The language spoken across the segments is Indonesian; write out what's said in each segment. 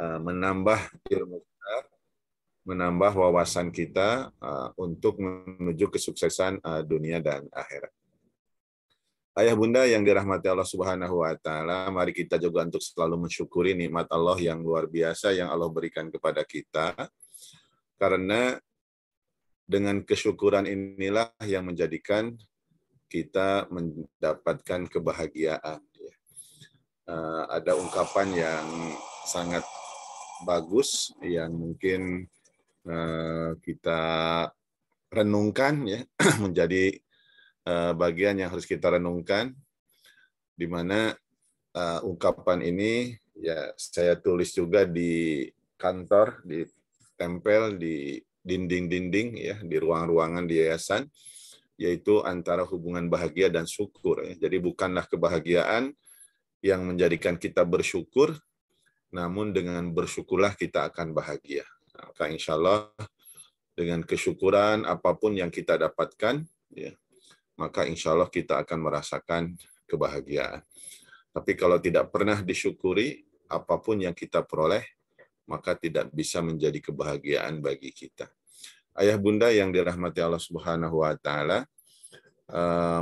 menambah ilmu kita, menambah wawasan kita untuk menuju kesuksesan dunia dan akhirat. Ayah bunda yang dirahmati Allah Subhanahu wa taala, mari kita juga untuk selalu mensyukuri nikmat Allah yang luar biasa yang Allah berikan kepada kita. Karena dengan kesyukuran inilah yang menjadikan kita mendapatkan kebahagiaan. Ada ungkapan yang sangat bagus yang mungkin kita renungkan ya menjadi bagian yang harus kita renungkan, di mana ungkapan ini ya saya tulis juga di kantor, ditempel di dinding-dinding ya di ruang-ruangan di yayasan, yaitu antara hubungan bahagia dan syukur. Ya. Jadi bukanlah kebahagiaan yang menjadikan kita bersyukur, namun dengan bersyukurlah kita akan bahagia. Maka insya Allah dengan kesyukuran apapun yang kita dapatkan, ya, maka insya Allah kita akan merasakan kebahagiaan. Tapi kalau tidak pernah disyukuri, apapun yang kita peroleh, maka tidak bisa menjadi kebahagiaan bagi kita. Ayah bunda yang dirahmati Allah Subhanahu wa taala,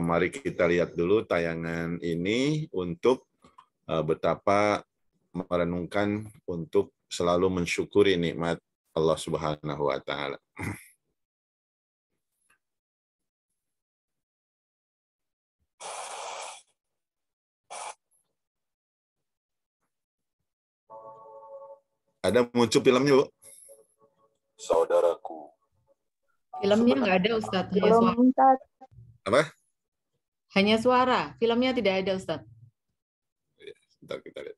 mari kita lihat dulu tayangan ini untuk betapa merenungkan untuk selalu mensyukuri nikmat Allah Subhanahu wa taala. Ada muncul filmnya, Bu? Saudaraku. Filmnya nggak ada, Ustadz. Hanya suara. Apa? Hanya suara. Filmnya tidak ada, Ustadz. Bentar kita lihat.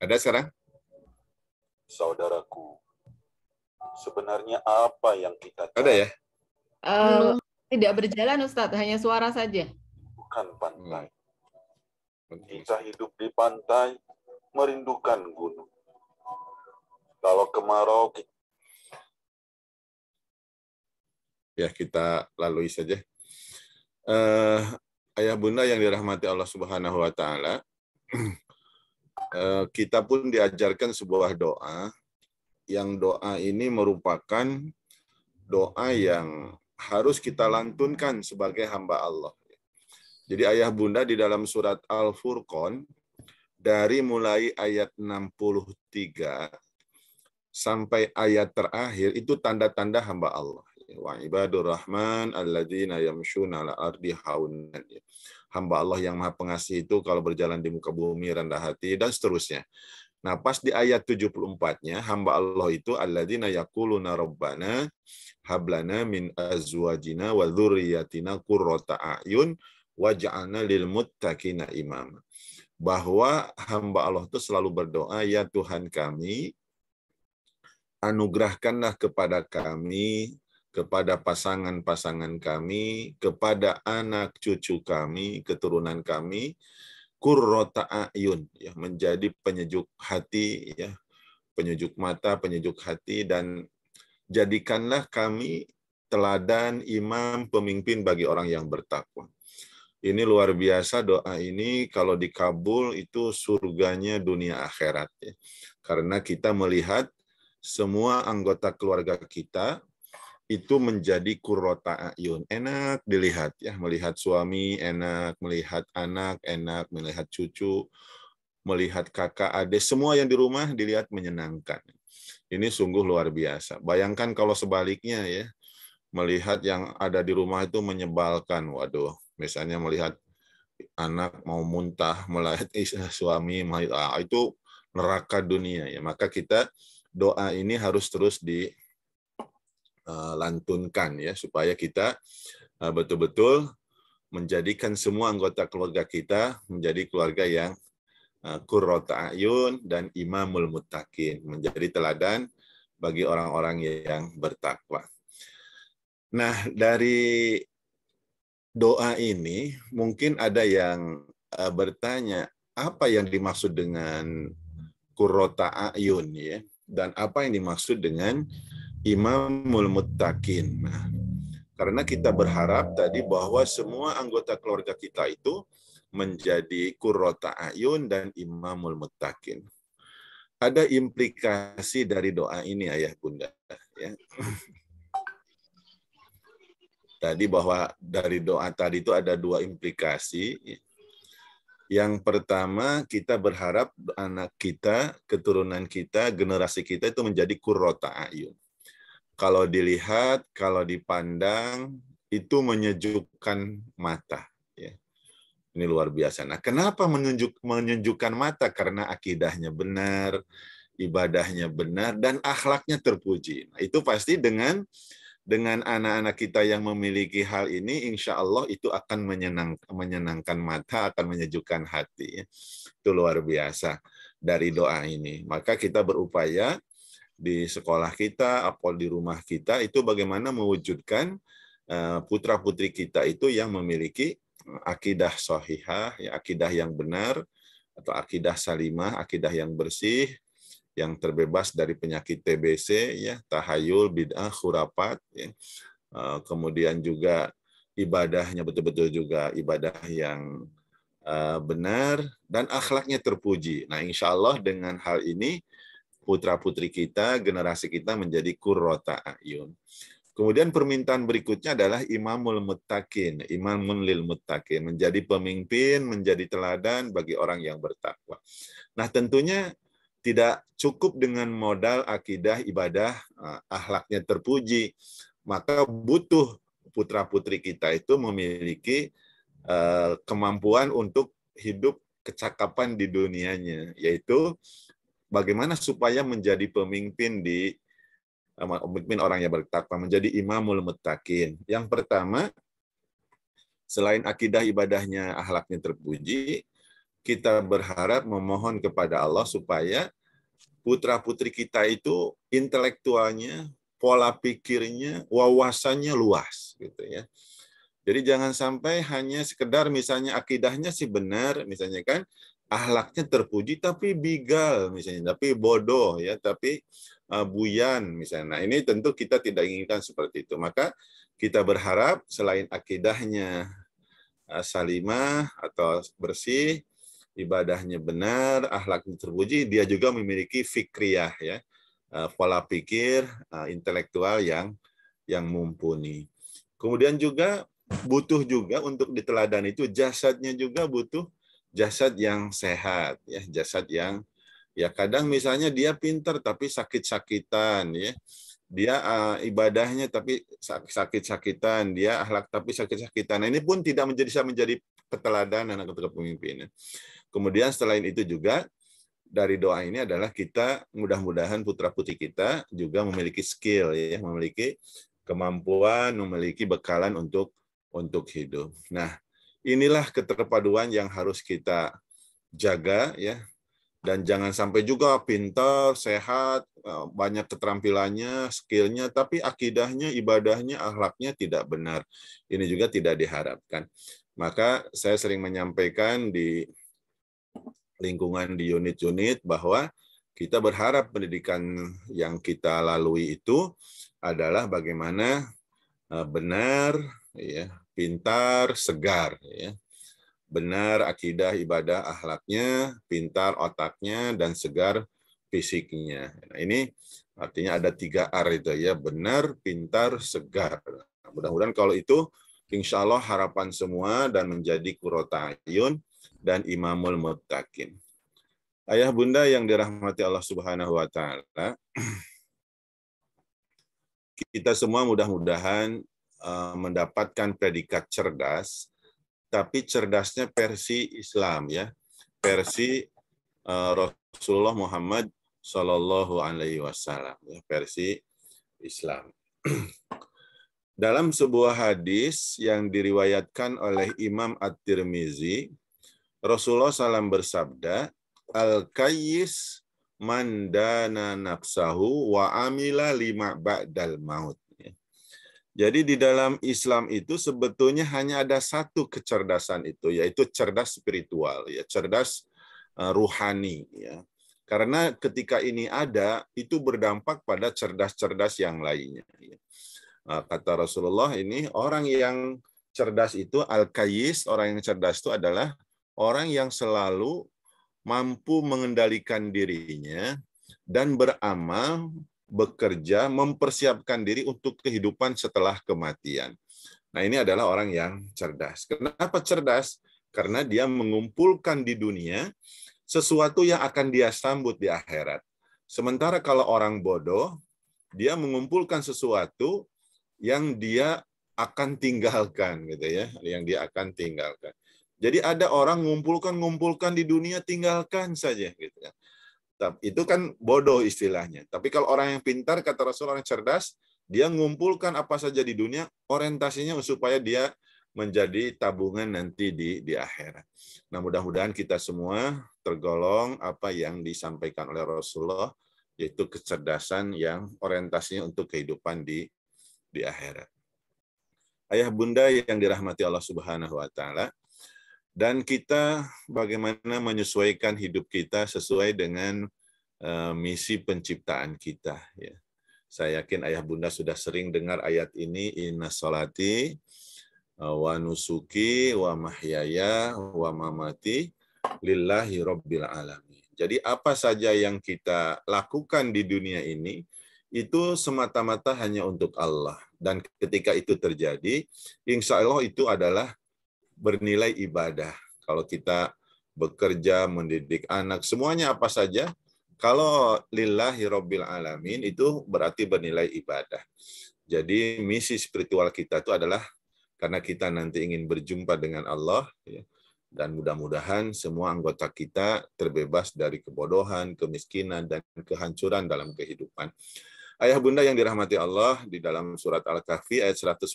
Ada sekarang? Saudaraku, sebenarnya apa yang kita Ada ya? Tidak berjalan, Ustadz. Hanya suara saja. bukan pantai. Kita hidup di pantai, merindukan gunung. Kalau kemarau, Ya, kita lalui saja. Ayah bunda yang dirahmati Allah Subhanahu wa taala, kita pun diajarkan sebuah doa, yang doa ini merupakan doa yang harus kita lantunkan sebagai hamba Allah. Jadi ayah bunda di dalam surat Al-Furqan, dari mulai ayat 63 sampai ayat terakhir, itu tanda-tanda hamba Allah. Wa ibadur rahman alladzina yamshuna ala ardi haunan. Hamba Allah yang maha pengasih itu kalau berjalan di muka bumi rendah hati, dan seterusnya. Nah, pas di ayat 74-nya, hamba Allah itu alladzina yaquluna rabbana hablana min azwajina wa dzurriyyatina qurrata a'yun waj'alna lil muttaqina imama. Bahwa hamba Allah itu selalu berdoa, ya Tuhan kami, anugerahkanlah kepada kami, kepada pasangan-pasangan kami, kepada anak cucu kami, keturunan kami, qurrata a'yun, ya, menjadi penyejuk hati, ya, penyejuk mata, penyejuk hati, dan jadikanlah kami teladan, imam, pemimpin bagi orang yang bertakwa. Ini luar biasa doa ini, kalau dikabul itu surganya dunia akhirat. Ya. Karena kita melihat semua anggota keluarga kita itu menjadi qurrata a'yun. Enak dilihat, ya, melihat suami enak, melihat anak enak, melihat cucu, melihat kakak, adik, semua yang di rumah dilihat menyenangkan. Ini sungguh luar biasa. Bayangkan kalau sebaliknya, ya, melihat yang ada di rumah itu menyebalkan. Waduh, misalnya melihat anak mau muntah, melihat suami, itu neraka dunia. Ya. Maka kita doa ini harus terus dilantunkan, ya, supaya kita betul-betul menjadikan semua anggota keluarga kita menjadi keluarga yang qurrata a'yun dan imamul muttaqin, menjadi teladan bagi orang-orang yang bertakwa. Nah, dari doa ini mungkin ada yang bertanya, apa yang dimaksud dengan qurrata a'yun, ya, dan apa yang dimaksud dengan imamul muttaqin. Nah, karena kita berharap tadi bahwa semua anggota keluarga kita itu menjadi qurrata a'yun dan imamul muttaqin. Ada implikasi dari doa ini ayah bunda. Ya. Tadi bahwa dari doa tadi itu ada dua implikasi. Yang pertama, kita berharap anak kita, keturunan kita, generasi kita itu menjadi qurrata a'yun. Kalau dilihat, kalau dipandang, itu menyejukkan mata. Ya. Ini luar biasa. Nah, kenapa menunjukkan mata? Karena akidahnya benar, ibadahnya benar, dan akhlaknya terpuji. Nah, itu pasti dengan anak-anak kita yang memiliki hal ini, insya Allah itu akan menyenangkan mata, akan menyejukkan hati. Itu luar biasa dari doa ini. Maka kita berupaya di sekolah kita, atau di rumah kita, itu bagaimana mewujudkan putra-putri kita itu yang memiliki akidah sahihah, ya, akidah yang benar, atau akidah salimah, akidah yang bersih, yang terbebas dari penyakit TBC, ya, tahayul, bid'ah, khurafat, ya. Kemudian juga ibadahnya betul-betul juga ibadah yang benar, dan akhlaknya terpuji. Nah, insya Allah dengan hal ini, putra-putri kita, generasi kita menjadi qurrata a'yun. Kemudian permintaan berikutnya adalah imamul muttaqin, imamun lil muttaqin, menjadi pemimpin, menjadi teladan bagi orang yang bertakwa. Nah, tentunya tidak cukup dengan modal akidah, ibadah, akhlaknya terpuji, maka butuh putra-putri kita itu memiliki kemampuan untuk hidup kecakapan di dunianya, yaitu bagaimana supaya menjadi pemimpin orang yang bertakwa, menjadi imamul muttaqin. Yang pertama, selain akidah ibadahnya, akhlaknya terpuji, kita berharap memohon kepada Allah supaya putra-putri kita itu intelektualnya, pola pikirnya, wawasannya luas, gitu ya. Jadi jangan sampai hanya sekedar misalnya akidahnya sih benar, misalnya kan, akhlaknya terpuji tapi bigal misalnya, tapi bodoh ya, tapi buyan misalnya. Nah, ini tentu kita tidak inginkan seperti itu. Maka kita berharap selain akidahnya salimah atau bersih, ibadahnya benar, akhlaknya terpuji, dia juga memiliki fikriyah ya, pola pikir intelektual yang mumpuni. Kemudian juga butuh juga untuk diteladani itu jasadnya juga butuh jasad yang sehat ya, jasad yang ya kadang misalnya dia pintar tapi sakit-sakitan ya. Dia ibadahnya tapi sakit-sakitan, dia akhlak tapi sakit-sakitan. Nah, ini pun tidak bisa menjadi keteladanan atau kepemimpinan. Kemudian selain itu juga dari doa ini adalah kita mudah-mudahan putra-putri kita juga memiliki skill ya, memiliki kemampuan, memiliki bekalan untuk hidup. Nah, inilah keterpaduan yang harus kita jaga ya. Dan jangan sampai juga pintar, sehat, banyak keterampilannya, skillnya, tapi akidahnya, ibadahnya, akhlaknya tidak benar. Ini juga tidak diharapkan. Maka saya sering menyampaikan di lingkungan di unit-unit bahwa kita berharap pendidikan yang kita lalui itu adalah bagaimana benar, ya, pintar, segar, ya. Benar akidah, ibadah, akhlaknya, pintar otaknya, dan segar fisiknya. Nah, ini artinya ada 3R itu ya, benar, pintar, segar. Nah, mudah-mudahan kalau itu, insya Allah harapan semua dan menjadi qurrata a'yun dan imamul muttaqin. Ayah bunda yang dirahmati Allah Subhanahu wa Ta'ala, kita semua mudah-mudahan mendapatkan predikat cerdas, tapi cerdasnya versi Islam ya, versi Rasulullah Muhammad Shallallahu Alaihi Wasallam, ya, versi Islam. Dalam sebuah hadis yang diriwayatkan oleh Imam At-Tirmizi, Rasulullah SAW bersabda, Al-Kayyis man dana nafsahu wa amila lima ba'dal maut. Jadi di dalam Islam itu sebetulnya hanya ada satu kecerdasan itu, yaitu cerdas spiritual, ya, cerdas ruhani. Ya. Karena ketika ini ada, itu berdampak pada cerdas-cerdas yang lainnya. Ya. Kata Rasulullah ini, orang yang cerdas itu, al-kayyis, orang yang cerdas itu adalah orang yang selalu mampu mengendalikan dirinya dan beramal, bekerja, mempersiapkan diri untuk kehidupan setelah kematian. Nah, ini adalah orang yang cerdas. Kenapa cerdas? Karena dia mengumpulkan di dunia sesuatu yang akan dia sambut di akhirat. Sementara kalau orang bodoh, dia mengumpulkan sesuatu yang dia akan tinggalkan, gitu ya, yang dia akan tinggalkan. Jadi ada orang ngumpulkan di dunia, tinggalkan saja, gitu kan. Itu kan bodoh istilahnya. Tapi kalau orang yang pintar, kata Rasulullah, orang cerdas, dia ngumpulkan apa saja di dunia, orientasinya supaya dia menjadi tabungan nanti di akhirat. Nah, mudah-mudahan kita semua tergolong apa yang disampaikan oleh Rasulullah, yaitu kecerdasan yang orientasinya untuk kehidupan di akhirat. Ayah bunda yang dirahmati Allah Subhanahu wa taala, dan kita bagaimana menyesuaikan hidup kita sesuai dengan misi penciptaan kita. Ya. Saya yakin ayah bunda sudah sering dengar ayat ini, inna sholati wa nusuki wa mahyaya wa mamati lillahi rabbil alamin. Jadi apa saja yang kita lakukan di dunia ini, itu semata-mata hanya untuk Allah. Dan ketika itu terjadi, insya Allah itu adalah bernilai ibadah. Kalau kita bekerja, mendidik anak, semuanya apa saja, kalau lillahi rabbil alamin, itu berarti bernilai ibadah. Jadi misi spiritual kita itu adalah karena kita nanti ingin berjumpa dengan Allah, ya, dan mudah-mudahan semua anggota kita terbebas dari kebodohan, kemiskinan, dan kehancuran dalam kehidupan. Ayah bunda yang dirahmati Allah, di dalam surat Al-Kahfi ayat 110,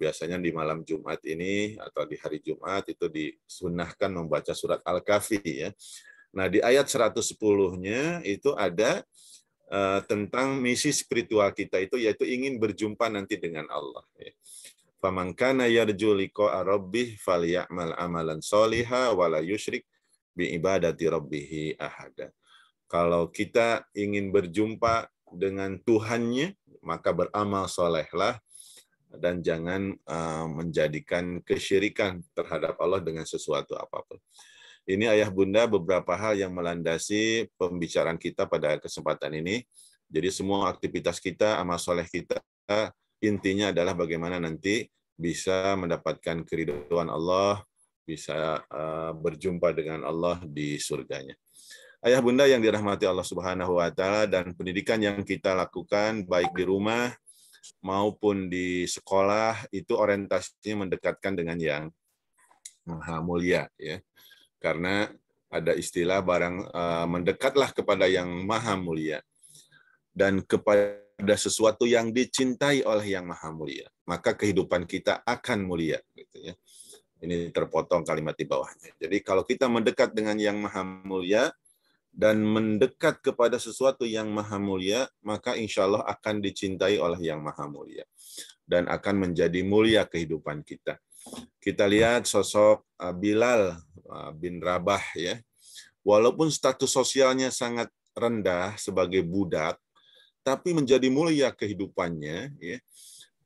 biasanya di malam Jumat ini atau di hari Jumat itu disunnahkan membaca surat Al-Kahfi, ya. Nah, di ayat 110-nya itu ada tentang misi spiritual kita itu, yaitu ingin berjumpa nanti dengan Allah. Faman kana yarju liqa'a rabbih falyamal amalan sholiha wala yusyrik bi ibadati rabbih ahada. Kalau kita ingin berjumpa dengan Tuhannya, maka beramal solehlah dan jangan menjadikan kesyirikan terhadap Allah dengan sesuatu apapun. Ini ayah bunda beberapa hal yang melandasi pembicaraan kita pada kesempatan ini. Jadi semua aktivitas kita, amal soleh kita, intinya adalah bagaimana nanti bisa mendapatkan keridhaan Allah, bisa berjumpa dengan Allah di surganya. Ayah bunda yang dirahmati Allah Subhanahu wa taala, dan pendidikan yang kita lakukan baik di rumah maupun di sekolah itu orientasinya mendekatkan dengan yang maha mulia, ya. Karena ada istilah mendekatlah kepada yang maha mulia dan kepada sesuatu yang dicintai oleh yang maha mulia, maka kehidupan kita akan mulia, gitu ya. Ini terpotong kalimat di bawahnya. Jadi kalau kita mendekat dengan yang maha mulia dan mendekat kepada sesuatu yang maha mulia, maka insya Allah akan dicintai oleh yang maha mulia dan akan menjadi mulia kehidupan kita. Kita lihat sosok Bilal bin Rabah, ya. Walaupun status sosialnya sangat rendah sebagai budak, tapi menjadi mulia kehidupannya, ya.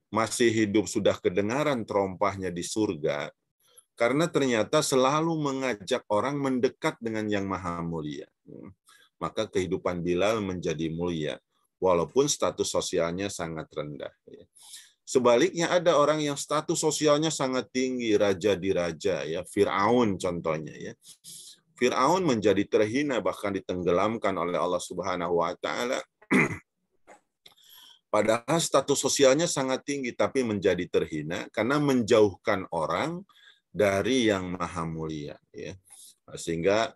Masih hidup sudah kedengaran terompahnya di surga, karena ternyata selalu mengajak orang mendekat dengan yang maha mulia. Maka kehidupan Bilal menjadi mulia, walaupun status sosialnya sangat rendah. Sebaliknya ada orang yang status sosialnya sangat tinggi, raja di raja, ya, Fir'aun contohnya, ya. Fir'aun menjadi terhina, bahkan ditenggelamkan oleh Allah Subhanahu wa taala. Padahal status sosialnya sangat tinggi, tapi menjadi terhina karena menjauhkan orang dari yang maha mulia, ya. Sehingga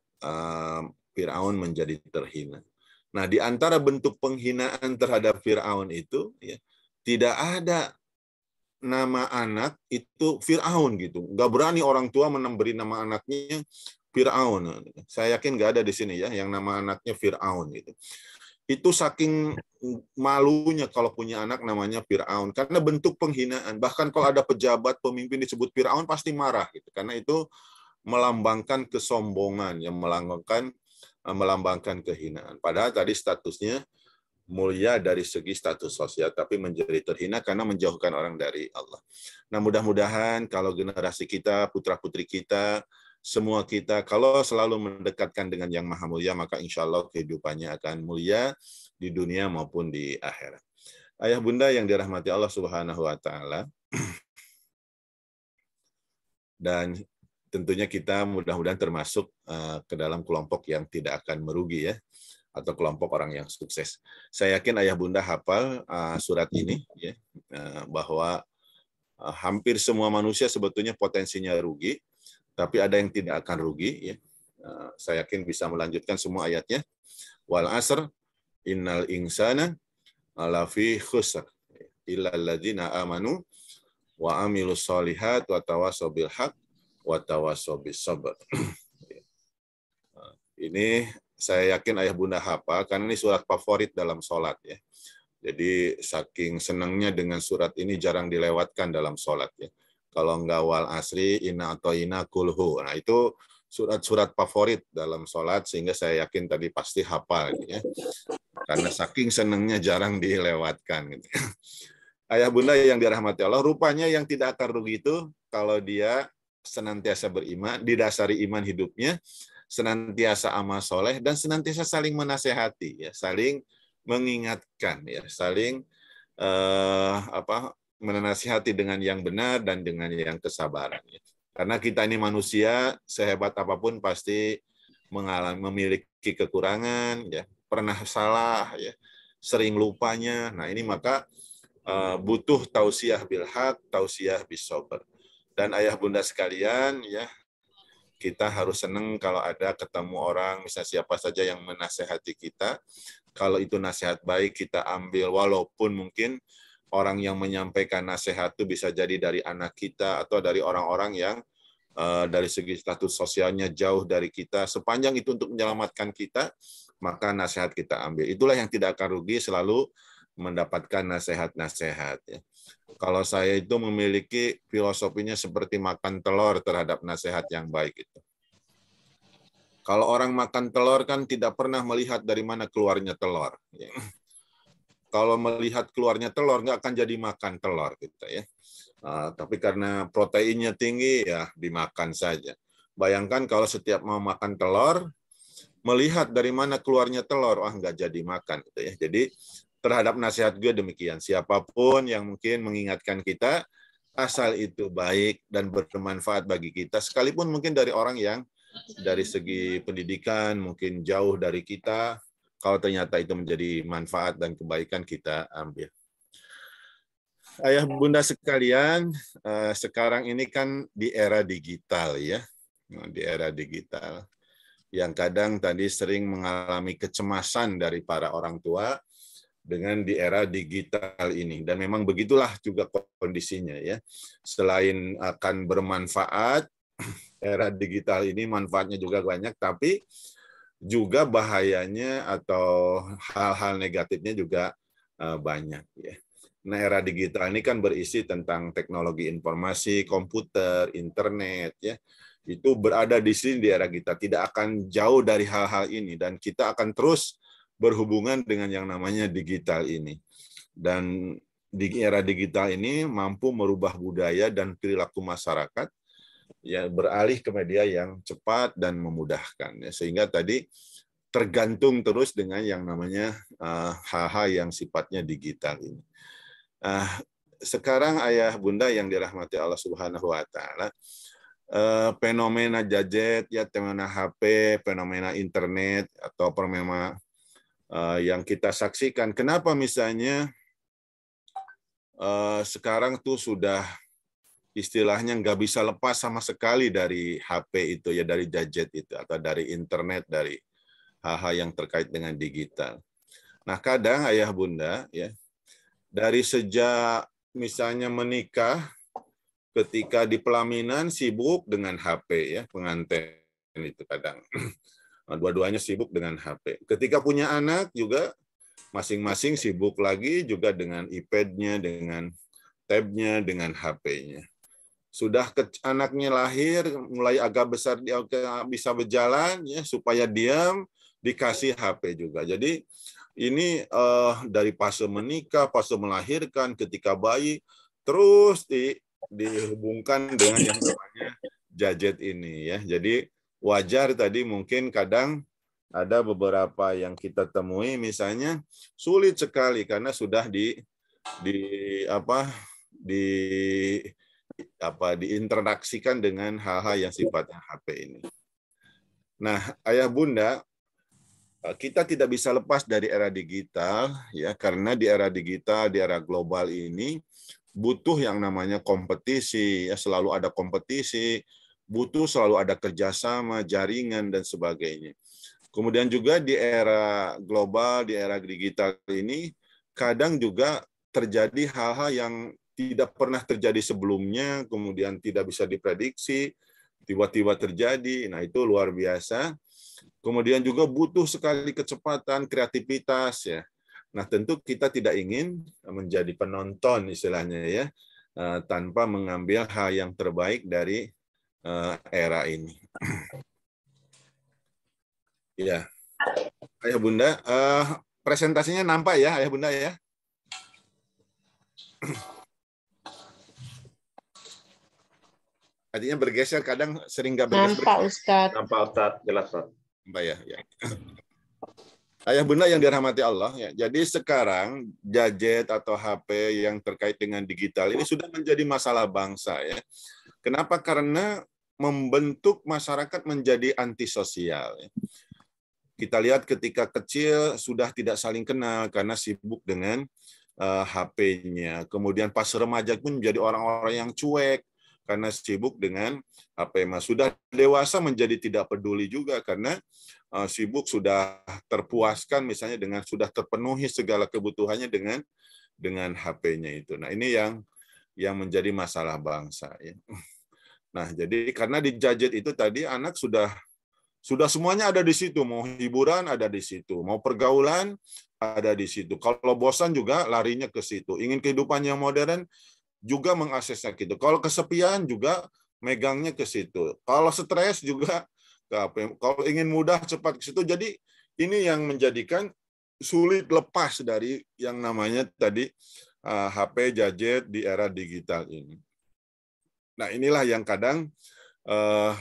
Fir'aun menjadi terhina. Nah, di antara bentuk penghinaan terhadap Fir'aun itu, ya, tidak ada nama anak itu Fir'aun, gitu. Nggak berani orang tua memberi nama anaknya Fir'aun. Saya yakin nggak ada di sini, ya, yang nama anaknya Fir'aun, gitu. Itu saking malunya kalau punya anak namanya Fir'aun, karena bentuk penghinaan. Bahkan kalau ada pejabat pemimpin disebut Fir'aun pasti marah, gitu, karena itu melambangkan kesombongan, yang melambangkan kehinaan. Padahal tadi statusnya mulia dari segi status sosial, tapi menjadi terhina karena menjauhkan orang dari Allah. Nah, mudah-mudahan kalau generasi kita, putra-putri kita, semua kita, kalau selalu mendekatkan dengan yang maha mulia, maka insya Allah kehidupannya akan mulia di dunia maupun di akhirat. Ayah bunda yang dirahmati Allah Subhanahu wa Ta'ala, dan tentunya kita mudah-mudahan termasuk ke dalam kelompok yang tidak akan merugi ya, atau kelompok orang yang sukses. Saya yakin ayah bunda hafal surat ini ya, bahwa hampir semua manusia sebetulnya potensinya rugi, tapi ada yang tidak akan rugi ya. Saya yakin bisa melanjutkan semua ayatnya. Wal asr innal insana lafi khusr illa alladzina amanu wa amilus solihat wa tawassaw bil haq wa tawassaw bis sabr. Ini saya yakin ayah bunda hafal karena ini surat favorit dalam sholat ya. Jadi saking senangnya dengan surat ini jarang dilewatkan dalam sholat ya. Kalau enggak wal asri, inna atau ina kulhu. Nah itu surat-surat favorit dalam sholat sehingga saya yakin tadi pasti hafal gitu ya. Karena saking senangnya jarang dilewatkan gitu. Ayah bunda yang dirahmati Allah, rupanya yang tidak akan rugi itu kalau dia senantiasa beriman, didasari iman hidupnya, senantiasa amal soleh, dan senantiasa saling menasehati, ya, saling mengingatkan, ya, saling menasihati dengan yang benar dan dengan yang kesabaran. Ya. Karena kita ini manusia, sehebat apapun pasti memiliki kekurangan, ya, pernah salah, ya, sering lupanya. Nah ini maka butuh tausiah bil haq, tausiah bis sabr. Dan ayah bunda sekalian, ya, kita harus senang kalau ada ketemu orang, misalnya siapa saja yang menasehati kita. Kalau itu nasihat baik, kita ambil, walaupun mungkin orang yang menyampaikan nasihat itu bisa jadi dari anak kita atau dari orang-orang yang dari segi status sosialnya jauh dari kita. Sepanjang itu untuk menyelamatkan kita, maka nasihat kita ambil. Itulah yang tidak akan rugi, selalu mendapatkan nasihat-nasihat. Ya. Kalau saya itu memiliki filosofinya seperti makan telur terhadap nasihat yang baik itu. Kalau orang makan telur kan tidak pernah melihat dari mana keluarnya telur. Ya. Kalau melihat keluarnya telur nggak akan jadi makan telur kita ya. Tapi karena proteinnya tinggi ya dimakan saja. Bayangkan kalau setiap mau makan telur melihat dari mana keluarnya telur, nggak jadi makan gitu ya. Jadi terhadap nasihat gue demikian. Siapapun yang mungkin mengingatkan kita, asal itu baik dan bermanfaat bagi kita, sekalipun mungkin dari orang yang dari segi pendidikan mungkin jauh dari kita, kalau ternyata itu menjadi manfaat dan kebaikan, kita ambil. Ayah bunda sekalian, sekarang ini kan di era digital ya, di era digital yang kadang tadi sering mengalami kecemasan dari para orang tua dengan di era digital ini. Dan memang begitulah juga kondisinya ya. Selain akan bermanfaat, era digital ini manfaatnya juga banyak, tapi juga bahayanya atau hal-hal negatifnya juga banyak ya. Nah, era digital ini kan berisi tentang teknologi informasi, komputer, internet ya. Itu berada di sini di era kita, tidak akan jauh dari hal-hal ini, dan kita akan terus berhubungan dengan yang namanya digital ini. Dan di era digital ini mampu merubah budaya dan perilaku masyarakat ya, beralih ke media yang cepat dan memudahkan ya, sehingga tadi tergantung terus dengan yang namanya hal-hal yang sifatnya digital ini. Sekarang ayah bunda yang dirahmati Allah Subhanahu wa Ta'ala, fenomena gadget ya, fenomena HP, fenomena internet atau fenomena yang kita saksikan. Kenapa misalnya sekarang tuh sudah istilahnya nggak bisa lepas sama sekali dari HP itu ya, dari gadget itu atau dari internet, dari hal-hal yang terkait dengan digital. Nah kadang ayah bunda ya, dari sejak misalnya menikah, ketika di pelaminan sibuk dengan HP ya, pengantin itu kadang. Dua-duanya sibuk dengan HP. Ketika punya anak juga masing-masing sibuk lagi juga dengan iPad-nya, dengan tab-nya, dengan HP-nya. Sudah anaknya lahir, mulai agak besar dia bisa berjalan ya, supaya diam dikasih HP juga. Jadi ini dari fase menikah, fase melahirkan, ketika bayi, terus dihubungkan dengan yang namanya gadget ini ya. Jadi wajar tadi mungkin kadang ada beberapa yang kita temui misalnya sulit sekali karena sudah diinteraksikan dengan hal-hal yang sifatnya HP ini. Nah, ayah bunda, kita tidak bisa lepas dari era digital ya, karena di era digital, di era global ini butuh yang namanya kompetisi, ya selalu ada kompetisi, butuh selalu ada kerjasama, jaringan dan sebagainya. Kemudian juga di era global, di era digital ini kadang juga terjadi hal-hal yang tidak pernah terjadi sebelumnya, kemudian tidak bisa diprediksi, tiba-tiba terjadi. Nah, itu luar biasa. Kemudian juga butuh sekali kecepatan, kreativitas ya. Nah, tentu kita tidak ingin menjadi penonton istilahnya ya, tanpa mengambil hal yang terbaik dari era ini. Ya, ayah bunda, presentasinya nampak ya, ayah bunda ya. Artinya bergeser, kadang sering nggak bergeser. Nampak Ustadz. Nampak Ustadz, jelas Ustadz. Nampak ya. Ayah bunda yang dirahmati Allah, ya. Jadi sekarang gadget atau HP yang terkait dengan digital ini sudah menjadi masalah bangsa ya. Kenapa? Karena membentuk masyarakat menjadi antisosial. Ya. Kita lihat ketika kecil sudah tidak saling kenal karena sibuk dengan HP-nya. Kemudian pas remaja pun menjadi orang-orang yang cuek karena sibuk dengan HP. Sudah dewasa menjadi tidak peduli juga karena sibuk sudah terpuaskan misalnya dengan sudah terpenuhi segala kebutuhannya dengan HP-nya itu. Nah, ini yang menjadi masalah bangsa ya. Nah, jadi karena di gadget itu tadi anak sudah semuanya ada di situ, mau hiburan ada di situ, mau pergaulan ada di situ. Kalau bosan juga larinya ke situ. Ingin kehidupan yang modern juga mengaksesnya gitu. Kalau kesepian juga megangnya ke situ. Kalau stres juga ke HP. Kalau ingin mudah cepat ke situ. Jadi ini yang menjadikan sulit lepas dari yang namanya tadi HP, gadget di era digital ini. Nah, inilah yang kadang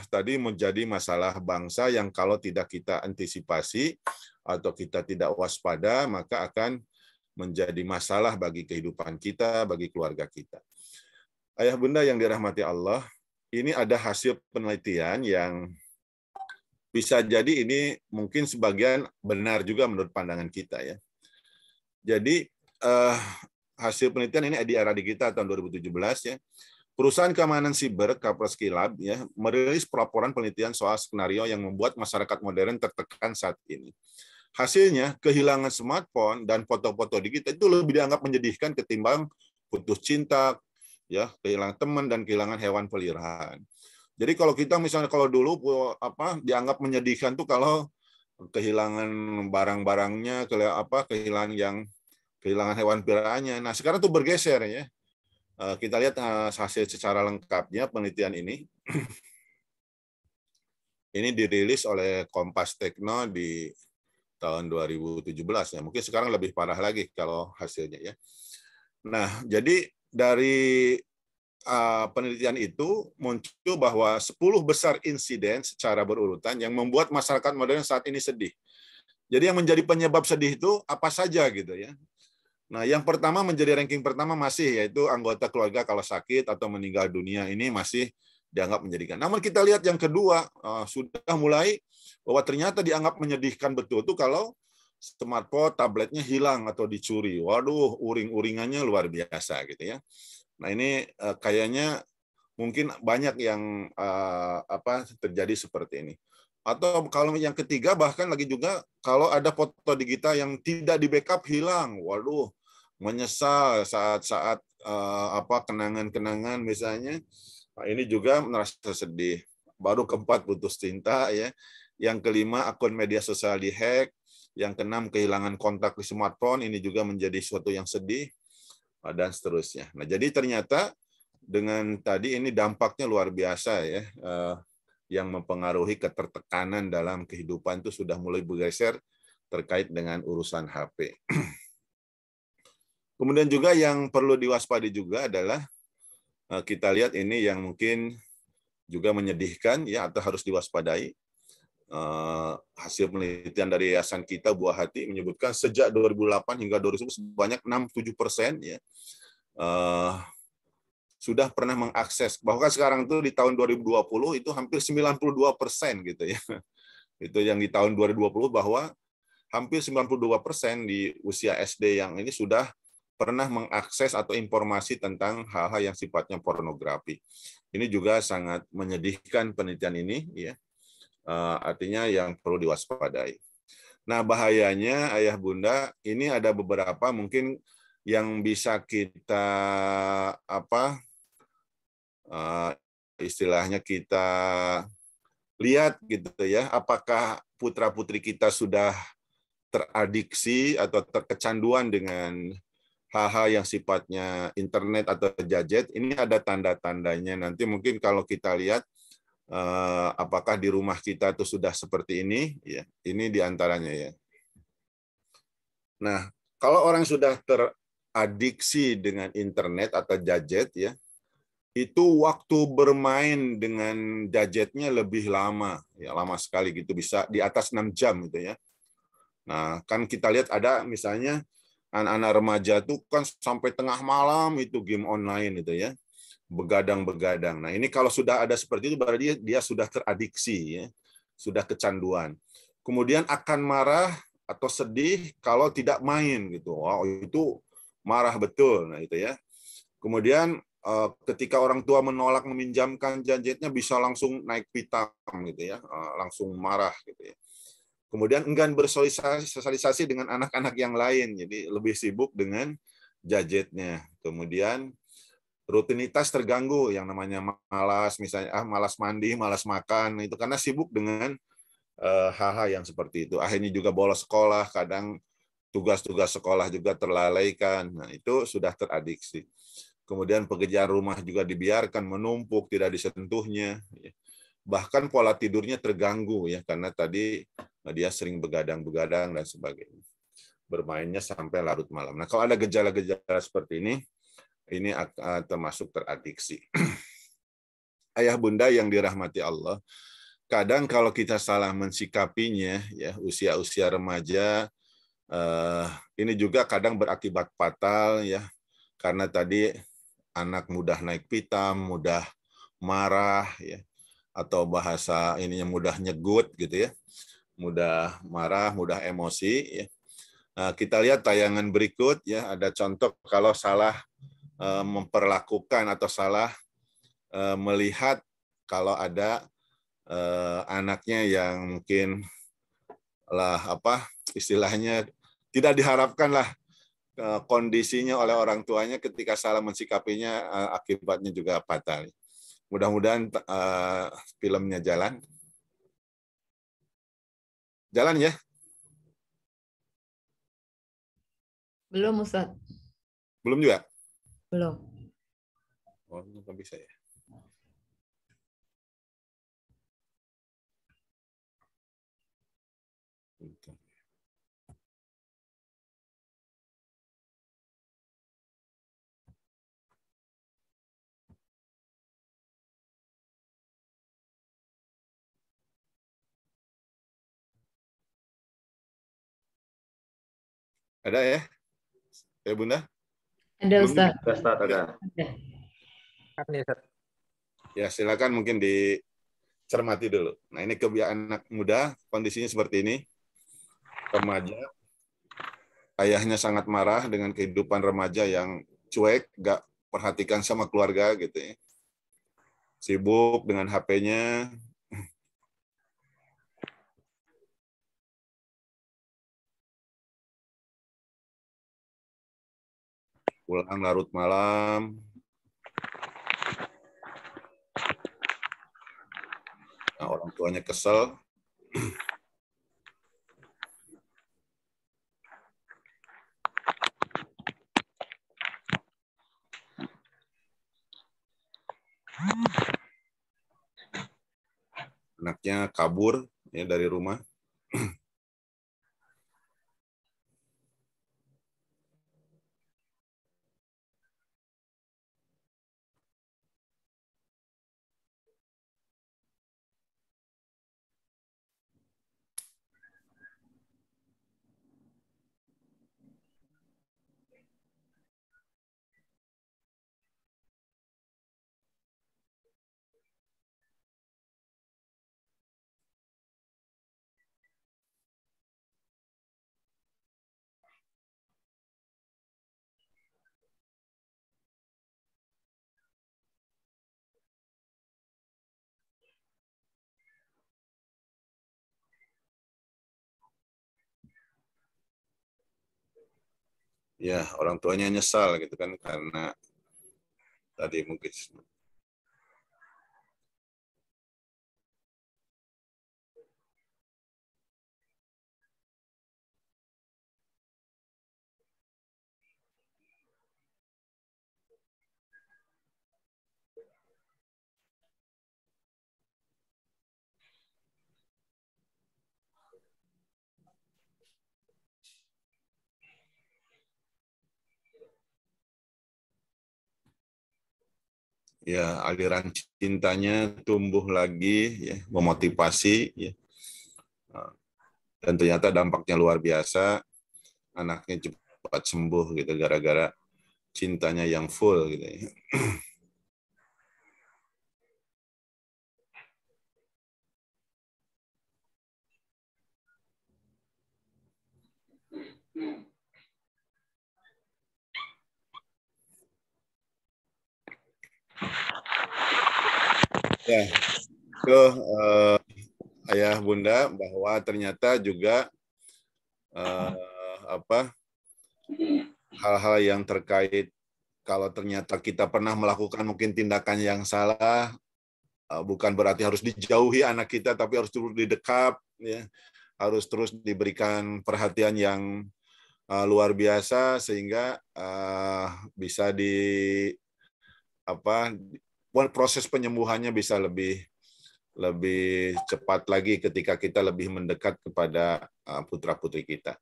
tadi menjadi masalah bangsa yang kalau tidak kita antisipasi atau kita tidak waspada, maka akan menjadi masalah bagi kehidupan kita, bagi keluarga kita. Ayah bunda yang dirahmati Allah, ini ada hasil penelitian yang bisa jadi ini mungkin sebagian benar juga menurut pandangan kita ya. Jadi hasil penelitian ini di era digital tahun 2017 ya. Perusahaan keamanan siber Kaspersky Lab ya merilis pelaporan penelitian soal skenario yang membuat masyarakat modern tertekan saat ini. Hasilnya kehilangan smartphone dan foto-foto digital itu lebih dianggap menyedihkan ketimbang putus cinta, ya kehilangan teman dan kehilangan hewan peliharaan. Jadi kalau kita misalnya kalau dulu dianggap menyedihkan tuh kalau kehilangan barang-barangnya, kehilangan hewan peliharaannya. Nah sekarang tuh bergeser ya. Kita lihat hasil secara lengkapnya penelitian ini. Ini dirilis oleh Kompas Tekno di tahun 2017 ya. Mungkin sekarang lebih parah lagi kalau hasilnya ya. Nah, jadi dari penelitian itu muncul bahwa 10 besar insiden secara berurutan yang membuat masyarakat modern saat ini sedih. Jadi yang menjadi penyebab sedih itu apa saja gitu ya. Nah, yang pertama menjadi ranking pertama masih yaitu anggota keluarga kalau sakit atau meninggal dunia ini masih dianggap menyedihkan. Namun kita lihat yang kedua sudah mulai bahwa ternyata dianggap menyedihkan betul tuh kalau smartphone, tabletnya hilang atau dicuri. Waduh, uring-uringannya luar biasa gitu ya. Nah ini kayaknya mungkin banyak yang terjadi seperti ini. Atau kalau yang ketiga bahkan lagi juga kalau ada foto digital yang tidak di backup hilang, waduh menyesal saat-saat kenangan-kenangan misalnya. Nah, ini juga merasa sedih. Baru keempat putus cinta ya. Yang kelima akun media sosial dihack. Yang keenam kehilangan kontak di smartphone. Ini juga menjadi suatu yang sedih. Dan seterusnya. Nah, jadi ternyata dengan tadi ini dampaknya luar biasa ya, yang mempengaruhi ketertekanan dalam kehidupan itu sudah mulai bergeser terkait dengan urusan HP. Kemudian juga yang perlu diwaspadai juga adalah kita lihat ini yang mungkin juga menyedihkan ya atau harus diwaspadai. Hasil penelitian dari Yayasan Kita Buah Hati menyebutkan sejak 2008 hingga 2010 sebanyak 67% ya sudah pernah mengakses. Bahkan sekarang tuh di tahun 2020 itu hampir 92% gitu ya. Itu yang di tahun 2020 bahwa hampir 92% di usia SD yang ini sudah pernah mengakses atau informasi tentang hal-hal yang sifatnya pornografi. Ini juga sangat menyedihkan penelitian ini, ya. Artinya yang perlu diwaspadai. Nah, bahayanya ayah bunda, ini ada beberapa mungkin yang bisa kita istilahnya kita lihat gitu ya, apakah putra-putri kita sudah teradiksi atau terkecanduan dengan hal-hal yang sifatnya internet atau gadget. Ini ada tanda-tandanya. Nanti mungkin kalau kita lihat apakah di rumah kita itu sudah seperti ini, ya. Ini diantaranya ya. Nah, kalau orang sudah teradiksi dengan internet atau gadget ya, itu waktu bermain dengan gadgetnya lebih lama, ya lama sekali gitu, bisa di atas 6 jam gitu ya. Nah, kan kita lihat ada misalnya anak-anak remaja tuh kan sampai tengah malam itu game online itu ya, begadang-begadang. Nah, ini kalau sudah ada seperti itu berarti dia sudah teradiksi ya, sudah kecanduan. Kemudian akan marah atau sedih kalau tidak main gitu. Wow, itu marah betul. Nah, itu ya. Kemudian ketika orang tua menolak meminjamkan gadgetnya bisa langsung naik pitam gitu ya, langsung marah gitu ya. Kemudian enggan bersosialisasi dengan anak-anak yang lain, jadi lebih sibuk dengan gadgetnya. Kemudian rutinitas terganggu, yang namanya malas, misalnya malas mandi, malas makan, itu karena sibuk dengan hal-hal yang seperti itu. Akhirnya juga bolos sekolah, kadang tugas-tugas sekolah juga terlalaikan. Nah, itu sudah teradiksi. Kemudian pekerjaan rumah juga dibiarkan menumpuk, tidak disentuhnya. Bahkan pola tidurnya terganggu ya karena tadi dia sering begadang-begadang dan sebagainya. Bermainnya sampai larut malam. Nah, kalau ada gejala-gejala seperti ini termasuk teradiksi. Ayah bunda yang dirahmati Allah, kadang kalau kita salah mensikapinya ya usia-usia remaja ini juga kadang berakibat fatal ya karena tadi anak mudah naik pitam, mudah marah, ya, atau bahasa ininya mudah nyegut gitu ya, mudah marah, mudah emosi. Ya. Nah, kita lihat tayangan berikut ya, ada contoh kalau salah memperlakukan atau salah melihat kalau ada anaknya yang mungkin istilahnya tidak diharapkan lah kondisinya oleh orang tuanya ketika salah mensikapinya akibatnya juga fatal. Mudah-mudahan filmnya jalan. Jalan ya? Belum, Ustaz. Belum juga? Belum. Oh, nggak bisa ya. Bentar. Ada ya? Ya Bunda? Ada, Belum Ustaz. juga? Ustaz ada. Ya silakan mungkin dicermati dulu. Nah ini kebiasaan anak muda, kondisinya seperti ini. Remaja, ayahnya sangat marah dengan kehidupan remaja yang cuek, nggak perhatikan sama keluarga gitu ya. Sibuk dengan HP-nya. Pulang larut malam. Nah, orang tuanya kesel. Anaknya kabur ya dari rumah. Ya, orang tuanya nyesal gitu kan karena tadi mungkin. Ya, aliran cintanya tumbuh lagi, ya, memotivasi, ya. Dan ternyata dampaknya luar biasa, anaknya cepat sembuh gitu gara-gara cintanya yang full gitu ya. Ya, itu ayah bunda bahwa ternyata juga apa hal-hal yang terkait kalau ternyata kita pernah melakukan mungkin tindakan yang salah, bukan berarti harus dijauhi anak kita, tapi harus terus didekap, ya, harus terus diberikan perhatian yang luar biasa sehingga bisa proses penyembuhannya bisa lebih cepat lagi ketika kita lebih mendekat kepada putra-putri kita.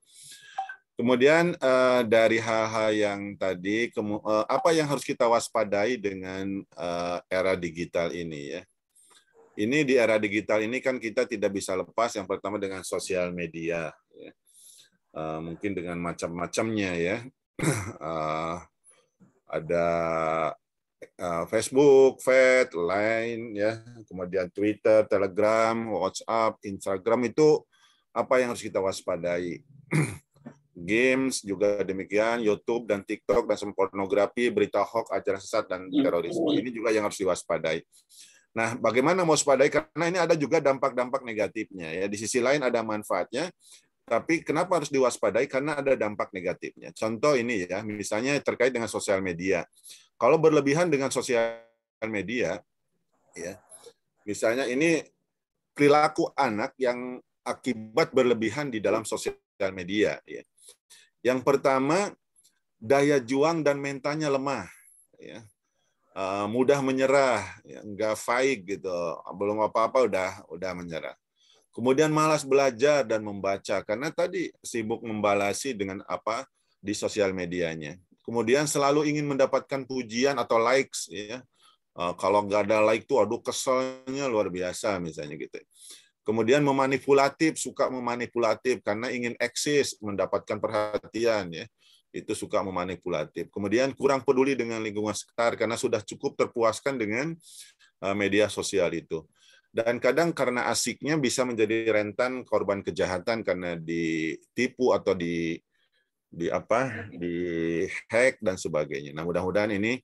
Kemudian dari hal-hal yang tadi, apa yang harus kita waspadai dengan era digital ini ya? Ini di era digital ini kan kita tidak bisa lepas yang pertama dengan sosial media, ya. Mungkin dengan macam-macamnya ya. Ada Facebook, Line, ya, kemudian Twitter, Telegram, WhatsApp, Instagram itu apa yang harus kita waspadai? Games juga demikian, YouTube dan TikTok dan pornografi, berita hoax, ajaran sesat dan terorisme. Ini juga yang harus diwaspadai. Nah, bagaimana mau waspadai? Karena ini ada juga dampak-dampak negatifnya. Ya, di sisi lain ada manfaatnya, tapi kenapa harus diwaspadai? Karena ada dampak negatifnya. Contoh ini ya, misalnya terkait dengan sosial media. Kalau berlebihan dengan sosial media, ya, misalnya ini perilaku anak yang akibat berlebihan di dalam sosial media. Ya. Yang pertama, daya juang dan mentalnya lemah, ya. Mudah menyerah, ya, nggak fight gitu, belum apa-apa udah menyerah. Kemudian malas belajar dan membaca karena tadi sibuk membalasi dengan apa di sosial medianya. Kemudian selalu ingin mendapatkan pujian atau likes, ya. Kalau nggak ada like tuh, aduh keselnya luar biasa misalnya gitu. Kemudian memanipulatif, suka memanipulatif karena ingin eksis, mendapatkan perhatian, ya. Itu suka memanipulatif. Kemudian kurang peduli dengan lingkungan sekitar karena sudah cukup terpuaskan dengan media sosial itu. Dan kadang karena asiknya bisa menjadi rentan korban kejahatan karena ditipu atau di hack dan sebagainya. Nah, mudah-mudahan ini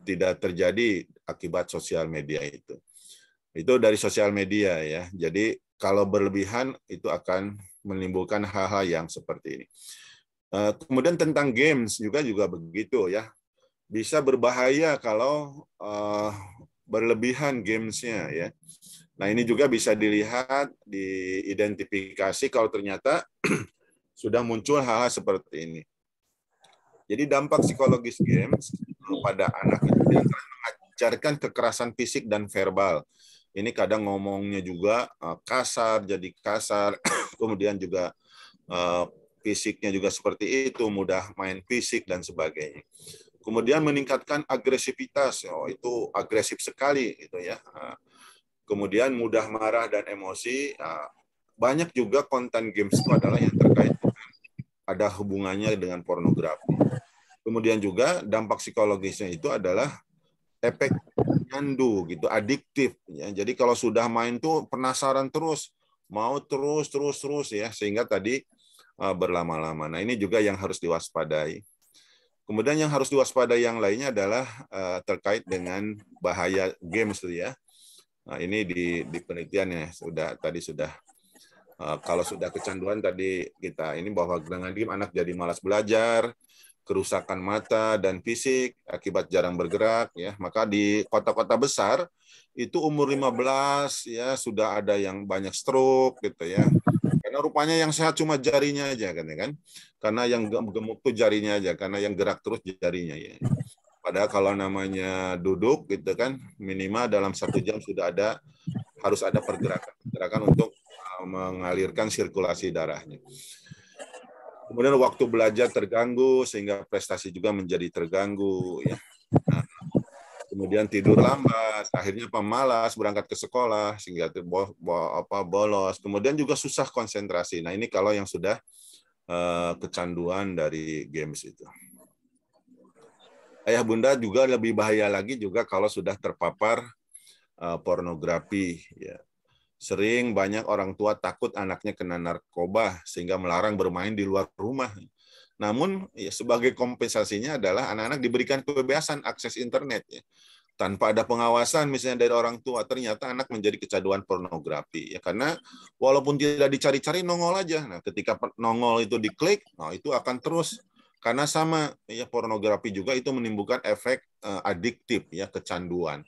tidak terjadi akibat sosial media itu. Itu dari sosial media ya. Jadi kalau berlebihan itu akan menimbulkan hal-hal yang seperti ini. Kemudian tentang games juga begitu ya. Bisa berbahaya kalau berlebihan gamesnya ya. Nah ini juga bisa dilihat, diidentifikasi kalau ternyata sudah muncul hal-hal seperti ini. Jadi dampak psikologis games pada anak itu mengajarkan kekerasan fisik dan verbal. Ini kadang ngomongnya juga kasar, jadi kasar. Kemudian juga fisiknya juga seperti itu, mudah main fisik dan sebagainya. Kemudian meningkatkan agresivitas, itu agresif sekali, gitu ya. Kemudian mudah marah dan emosi. Banyak juga konten games itu adalah yang terkait ada hubungannya dengan pornografi. Kemudian juga dampak psikologisnya itu adalah efek nyandu gitu, adiktif ya. Jadi kalau sudah main tuh penasaran terus, mau terus ya, sehingga tadi berlama-lama. Nah, ini juga yang harus diwaspadai. Kemudian yang harus diwaspadai yang lainnya adalah terkait dengan bahaya games ya. Nah, ini di penelitian ya sudah Kalau sudah kecanduan tadi kita ini bahwa dengan game anak jadi malas belajar, kerusakan mata dan fisik akibat jarang bergerak ya. Maka di kota-kota besar itu umur 15 ya sudah ada yang banyak stroke gitu ya. Karena rupanya yang sehat cuma jarinya aja kan ya kan. Karena yang gemuk tuh jarinya aja, karena yang gerak terus jarinya ya. Padahal kalau namanya duduk gitu kan minimal dalam 1 jam sudah harus ada pergerakan untuk mengalirkan sirkulasi darahnya. Kemudian waktu belajar terganggu sehingga prestasi juga menjadi terganggu ya. Nah, kemudian tidur lambat, akhirnya pemalas berangkat ke sekolah sehingga bolos. Kemudian juga susah konsentrasi. Nah, ini kalau yang sudah kecanduan dari games itu. Ayah bunda juga lebih bahaya lagi juga kalau sudah terpapar pornografi ya. Sering banyak orang tua takut anaknya kena narkoba sehingga melarang bermain di luar rumah. Namun ya, sebagai kompensasinya adalah anak-anak diberikan kebebasan akses internet ya. Tanpa ada pengawasan misalnya dari orang tua, ternyata anak menjadi kecanduan pornografi ya, karena walaupun tidak dicari-cari nongol aja. Nah, ketika nongol itu diklik, nah itu akan terus, karena sama ya, pornografi juga itu menimbulkan efek adiktif ya, kecanduan.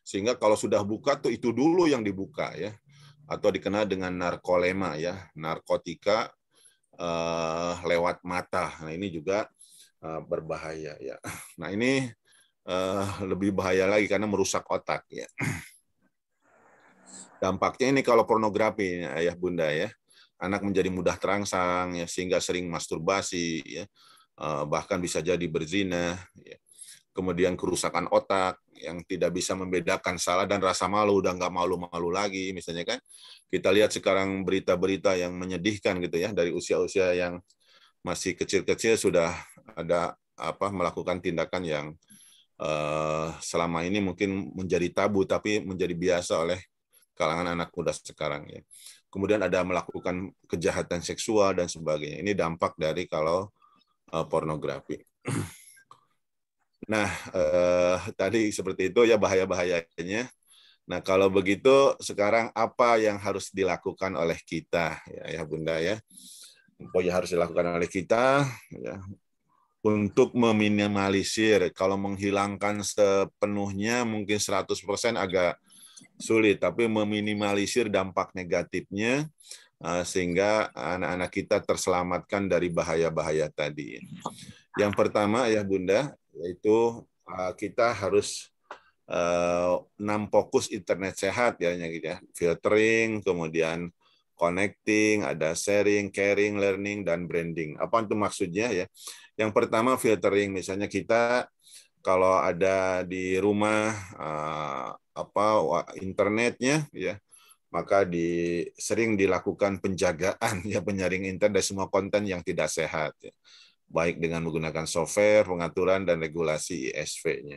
Sehingga kalau sudah buka tuh itu dulu yang dibuka ya, atau dikenal dengan narkolema ya, narkotika lewat mata. Nah, ini juga berbahaya ya. Nah, ini lebih bahaya lagi karena merusak otak ya. Dampaknya ini kalau pornografi ayah bunda ya, anak menjadi mudah terangsang ya, sehingga sering masturbasi ya, bahkan bisa jadi berzina ya. Kemudian kerusakan otak yang tidak bisa membedakan salah dan rasa malu, udah nggak malu-malu lagi misalnya kan. Kita lihat sekarang berita-berita yang menyedihkan gitu ya, dari usia-usia yang masih kecil-kecil sudah ada melakukan tindakan yang selama ini mungkin menjadi tabu tapi menjadi biasa oleh kalangan anak muda sekarang ya. Kemudian ada melakukan kejahatan seksual dan sebagainya. Ini dampak dari kalau pornografi. Nah, tadi seperti itu ya bahaya-bahayanya. Nah, kalau begitu sekarang apa yang harus dilakukan oleh kita ya bunda ya? Apa yang harus dilakukan oleh kita ya, untuk meminimalisir. Kalau menghilangkan sepenuhnya mungkin 100% agak sulit, tapi meminimalisir dampak negatifnya sehingga anak-anak kita terselamatkan dari bahaya-bahaya tadi. Yang pertama ya bunda, yaitu kita harus 6 fokus internet sehat ya gitu ya. Filtering, kemudian connecting, ada sharing, caring, learning, dan branding. Apa itu maksudnya ya? Yang pertama filtering, misalnya kita kalau ada di rumah internetnya ya, maka sering dilakukan penjagaan ya, penyaring internet dari semua konten yang tidak sehat ya. Baik dengan menggunakan software, pengaturan, dan regulasi ISV-nya.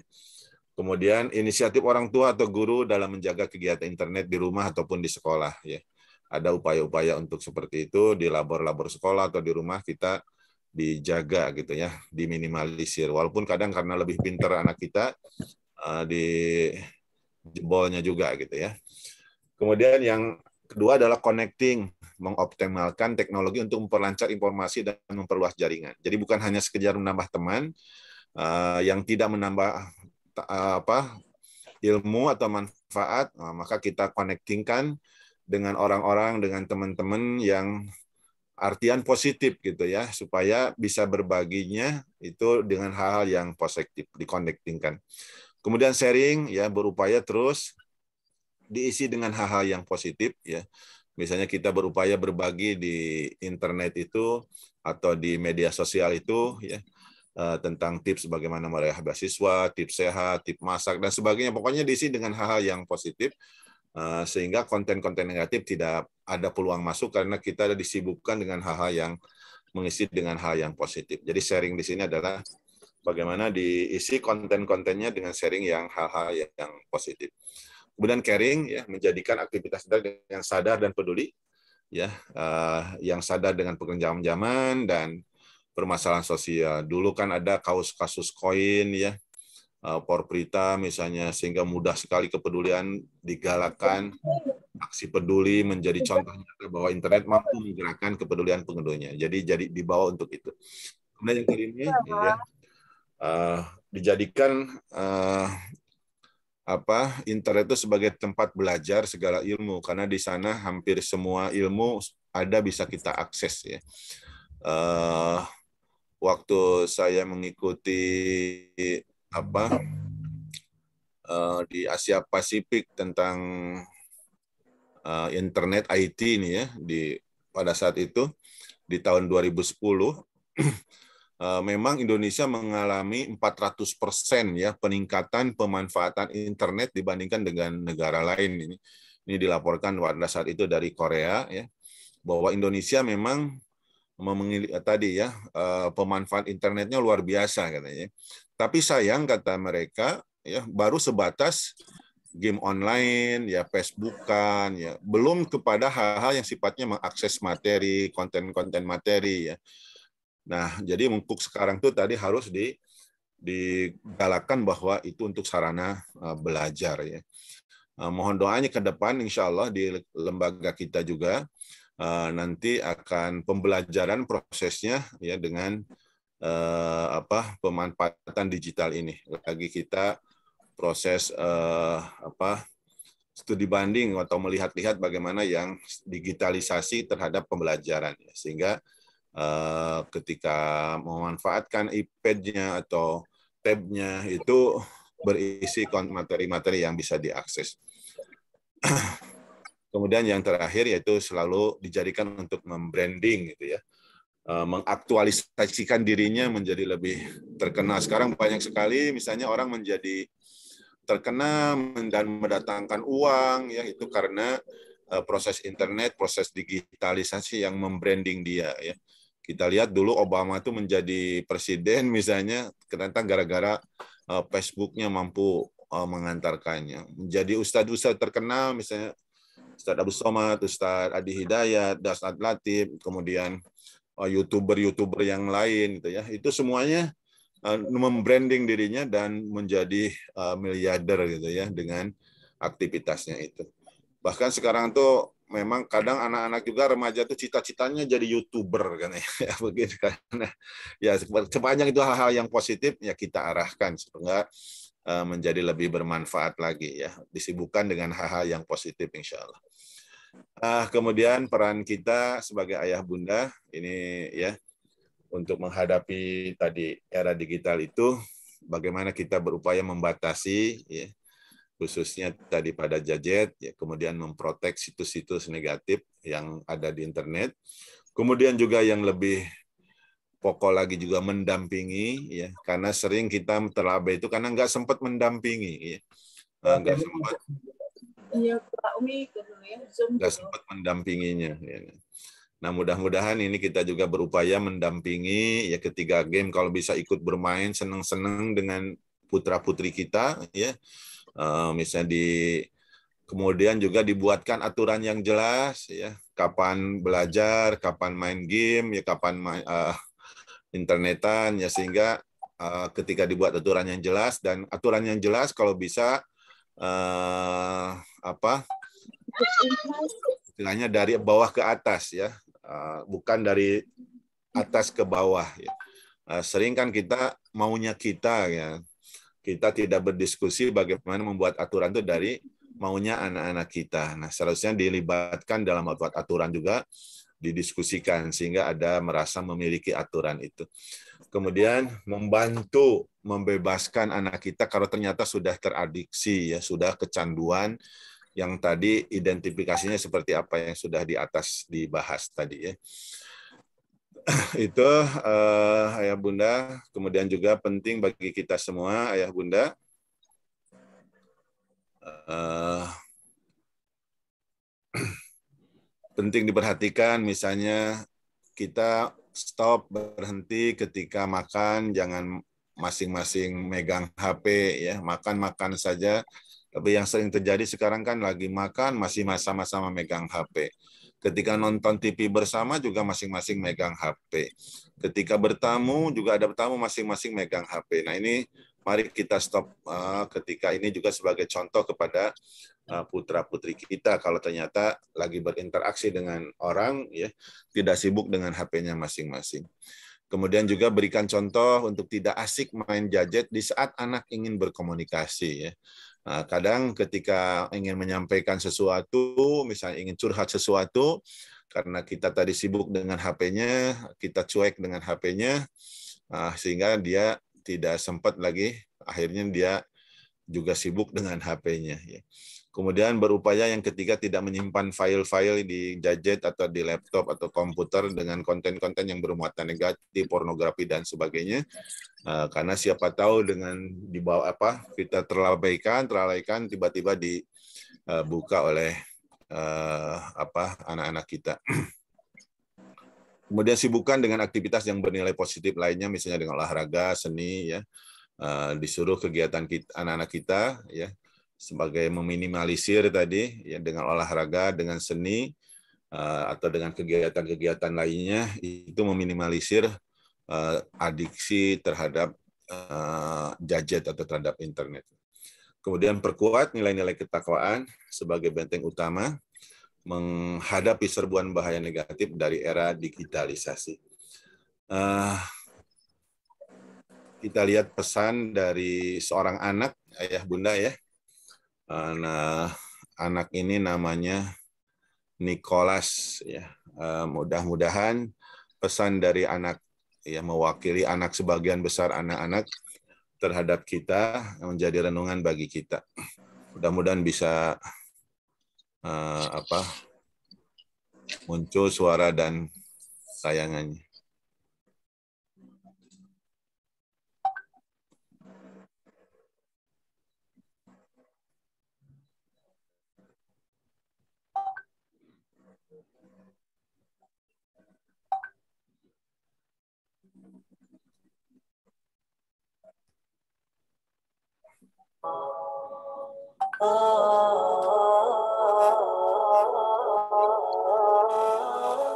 Kemudian inisiatif orang tua atau guru dalam menjaga kegiatan internet di rumah ataupun di sekolah ya. Ada upaya-upaya untuk seperti itu di labor-labor sekolah atau di rumah kita dijaga gitu ya, diminimalisir. Walaupun kadang karena lebih pintar anak kita di jebolnya juga gitu ya. Kemudian yang kedua adalah connecting, mengoptimalkan teknologi untuk memperlancar informasi dan memperluas jaringan. Jadi bukan hanya sekedar menambah teman yang tidak menambah ilmu atau manfaat, maka kita connectingkan dengan orang-orang, dengan teman-teman yang artian positif gitu ya, supaya bisa berbaginya itu dengan hal-hal yang positif, diconnectingkan. Kemudian sharing ya, berupaya terus diisi dengan hal-hal yang positif ya. Misalnya kita berupaya berbagi di internet itu atau di media sosial itu ya, tentang tips bagaimana meraih beasiswa, tips sehat, tips masak dan sebagainya. Pokoknya diisi dengan hal-hal yang positif sehingga konten-konten negatif tidak ada peluang masuk karena kita disibukkan dengan hal-hal yang mengisi dengan hal yang positif. Jadi sharing di sini adalah bagaimana diisi konten-kontennya dengan sharing yang hal-hal yang positif. Kemudian caring ya, menjadikan aktivitas kita dengan sadar dan peduli ya, yang sadar dengan perkembangan zaman dan permasalahan sosial. Dulu kan ada kasus koin ya, porprita misalnya, sehingga mudah sekali kepedulian digalakkan aksi peduli menjadi contoh nyata bahwa internet mampu menggerakkan kepedulian pengguna. Jadi dibawa untuk itu. Kemudian yang kelima ya, dijadikan internet itu sebagai tempat belajar segala ilmu, karena di sana hampir semua ilmu ada bisa kita akses ya. Waktu saya mengikuti di Asia Pasifik tentang internet IT ini ya, pada saat itu di tahun 2010 memang Indonesia mengalami 400% ya peningkatan pemanfaatan internet dibandingkan dengan negara lain. Ini dilaporkan pada saat itu dari Korea ya, bahwa Indonesia memang tadi ya pemanfaat internetnya luar biasa katanya. Tapi sayang kata mereka ya baru sebatas game online ya, Facebookan ya, belum kepada hal-hal yang sifatnya mengakses materi, konten-konten materi ya. Nah, jadi untuk sekarang tuh tadi harus digalakkan bahwa itu untuk sarana belajar ya. Mohon doanya ke depan, insya Allah di lembaga kita juga nanti akan pembelajaran prosesnya ya dengan pemanfaatan digital ini. Lagi kita proses studi banding atau melihat-lihat bagaimana yang digitalisasi terhadap pembelajaran, sehingga ketika memanfaatkan iPad-nya atau tab-nya itu berisi materi-materi yang bisa diakses. Kemudian yang terakhir yaitu selalu dijadikan untuk membranding gitu ya, mengaktualisasikan dirinya menjadi lebih terkenal. Sekarang banyak sekali misalnya orang menjadi terkenal dan mendatangkan uang ya, itu karena proses internet, proses digitalisasi yang membranding dia ya. Kita lihat dulu Obama itu menjadi presiden misalnya ternyata gara-gara Facebook-nya mampu mengantarkannya. Menjadi ustadz-ustadz terkenal misalnya Ustadz Abu Somad, Ustadz Adi Hidayat, Dasad Latif, kemudian YouTuber-YouTuber yang lain gitu ya. Itu semuanya membranding dirinya dan menjadi miliarder gitu ya dengan aktivitasnya itu. Bahkan sekarang tuh memang kadang anak-anak juga remaja tuh cita-citanya jadi YouTuber kan ya, begitu karena ya sepanjang itu hal-hal yang positif ya kita arahkan supaya menjadi lebih bermanfaat lagi ya, disibukkan dengan hal-hal yang positif insya Allah. Kemudian peran kita sebagai ayah bunda ini ya, untuk menghadapi tadi era digital itu, bagaimana kita berupaya membatasi, ya, khususnya tadi pada gadget, ya, kemudian memprotek situs-situs negatif yang ada di internet, kemudian juga yang lebih pokok lagi juga mendampingi, ya, karena sering kita terlambat itu karena nggak sempat mendampingi, ya, nggak sempat mendampinginya. Ya. Nah, mudah-mudahan ini kita juga berupaya mendampingi ya ketika game kalau bisa ikut bermain seneng-seneng dengan putra-putri kita ya. Misalnya kemudian juga dibuatkan aturan yang jelas ya, kapan belajar, kapan main game ya, kapan internetan ya, sehingga ketika dibuat aturan yang jelas, dan aturan yang jelas kalau bisa istilahnya dari bawah ke atas ya. Bukan dari atas ke bawah. Ya. Sering kan kita maunya kita ya, kita tidak berdiskusi bagaimana membuat aturan itu dari maunya anak-anak kita. Nah, seharusnya dilibatkan dalam membuat aturan juga, didiskusikan sehingga ada merasa memiliki aturan itu. Kemudian membantu membebaskan anak kita kalau ternyata sudah teradiksi ya, sudah kecanduan, yang tadi identifikasinya seperti apa yang sudah di atas dibahas tadi ya. Itu ayah bunda, kemudian juga penting bagi kita semua ayah bunda penting diperhatikan, misalnya kita stop, berhenti ketika makan, jangan masing-masing megang HP ya, makan saja. Tapi yang sering terjadi sekarang kan lagi makan masih sama-sama megang HP. Ketika nonton TV bersama juga masing-masing megang HP. Ketika bertamu juga ada bertamu masing-masing megang HP. Nah, ini mari kita stop ketika ini juga sebagai contoh kepada putra-putri kita kalau ternyata lagi berinteraksi dengan orang ya tidak sibuk dengan HP-nya masing-masing. Kemudian juga berikan contoh untuk tidak asik main gadget di saat anak ingin berkomunikasi ya. Nah, kadang ketika ingin menyampaikan sesuatu, misalnya ingin curhat sesuatu, karena kita tadi sibuk dengan HP-nya, kita cuek dengan HP-nya, sehingga dia tidak sempat lagi, akhirnya dia juga sibuk dengan HP-nya. Ya. Kemudian berupaya yang ketiga tidak menyimpan file-file di gadget atau di laptop atau komputer dengan konten-konten yang bermuatan negatif, pornografi dan sebagainya. Karena siapa tahu dengan dibawa kita terlalaikan tiba-tiba dibuka oleh anak-anak kita. Kemudian sibukkan dengan aktivitas yang bernilai positif lainnya, misalnya dengan olahraga, seni, ya. Disuruh kegiatan anak-anak kita, ya, sebagai meminimalisir tadi, ya, dengan olahraga, dengan seni, atau dengan kegiatan-kegiatan lainnya, itu meminimalisir adiksi terhadap gadget atau terhadap internet. Kemudian perkuat nilai-nilai ketakwaan sebagai benteng utama menghadapi serbuan bahaya negatif dari era digitalisasi. Kita lihat pesan dari seorang anak, ayah bunda ya. Nah, anak ini namanya Nicholas ya. Mudah-mudahan pesan dari anak ya mewakili anak sebagian besar anak-anak terhadap kita menjadi renungan bagi kita. Mudah-mudahan bisa muncul suara dan tayangannya.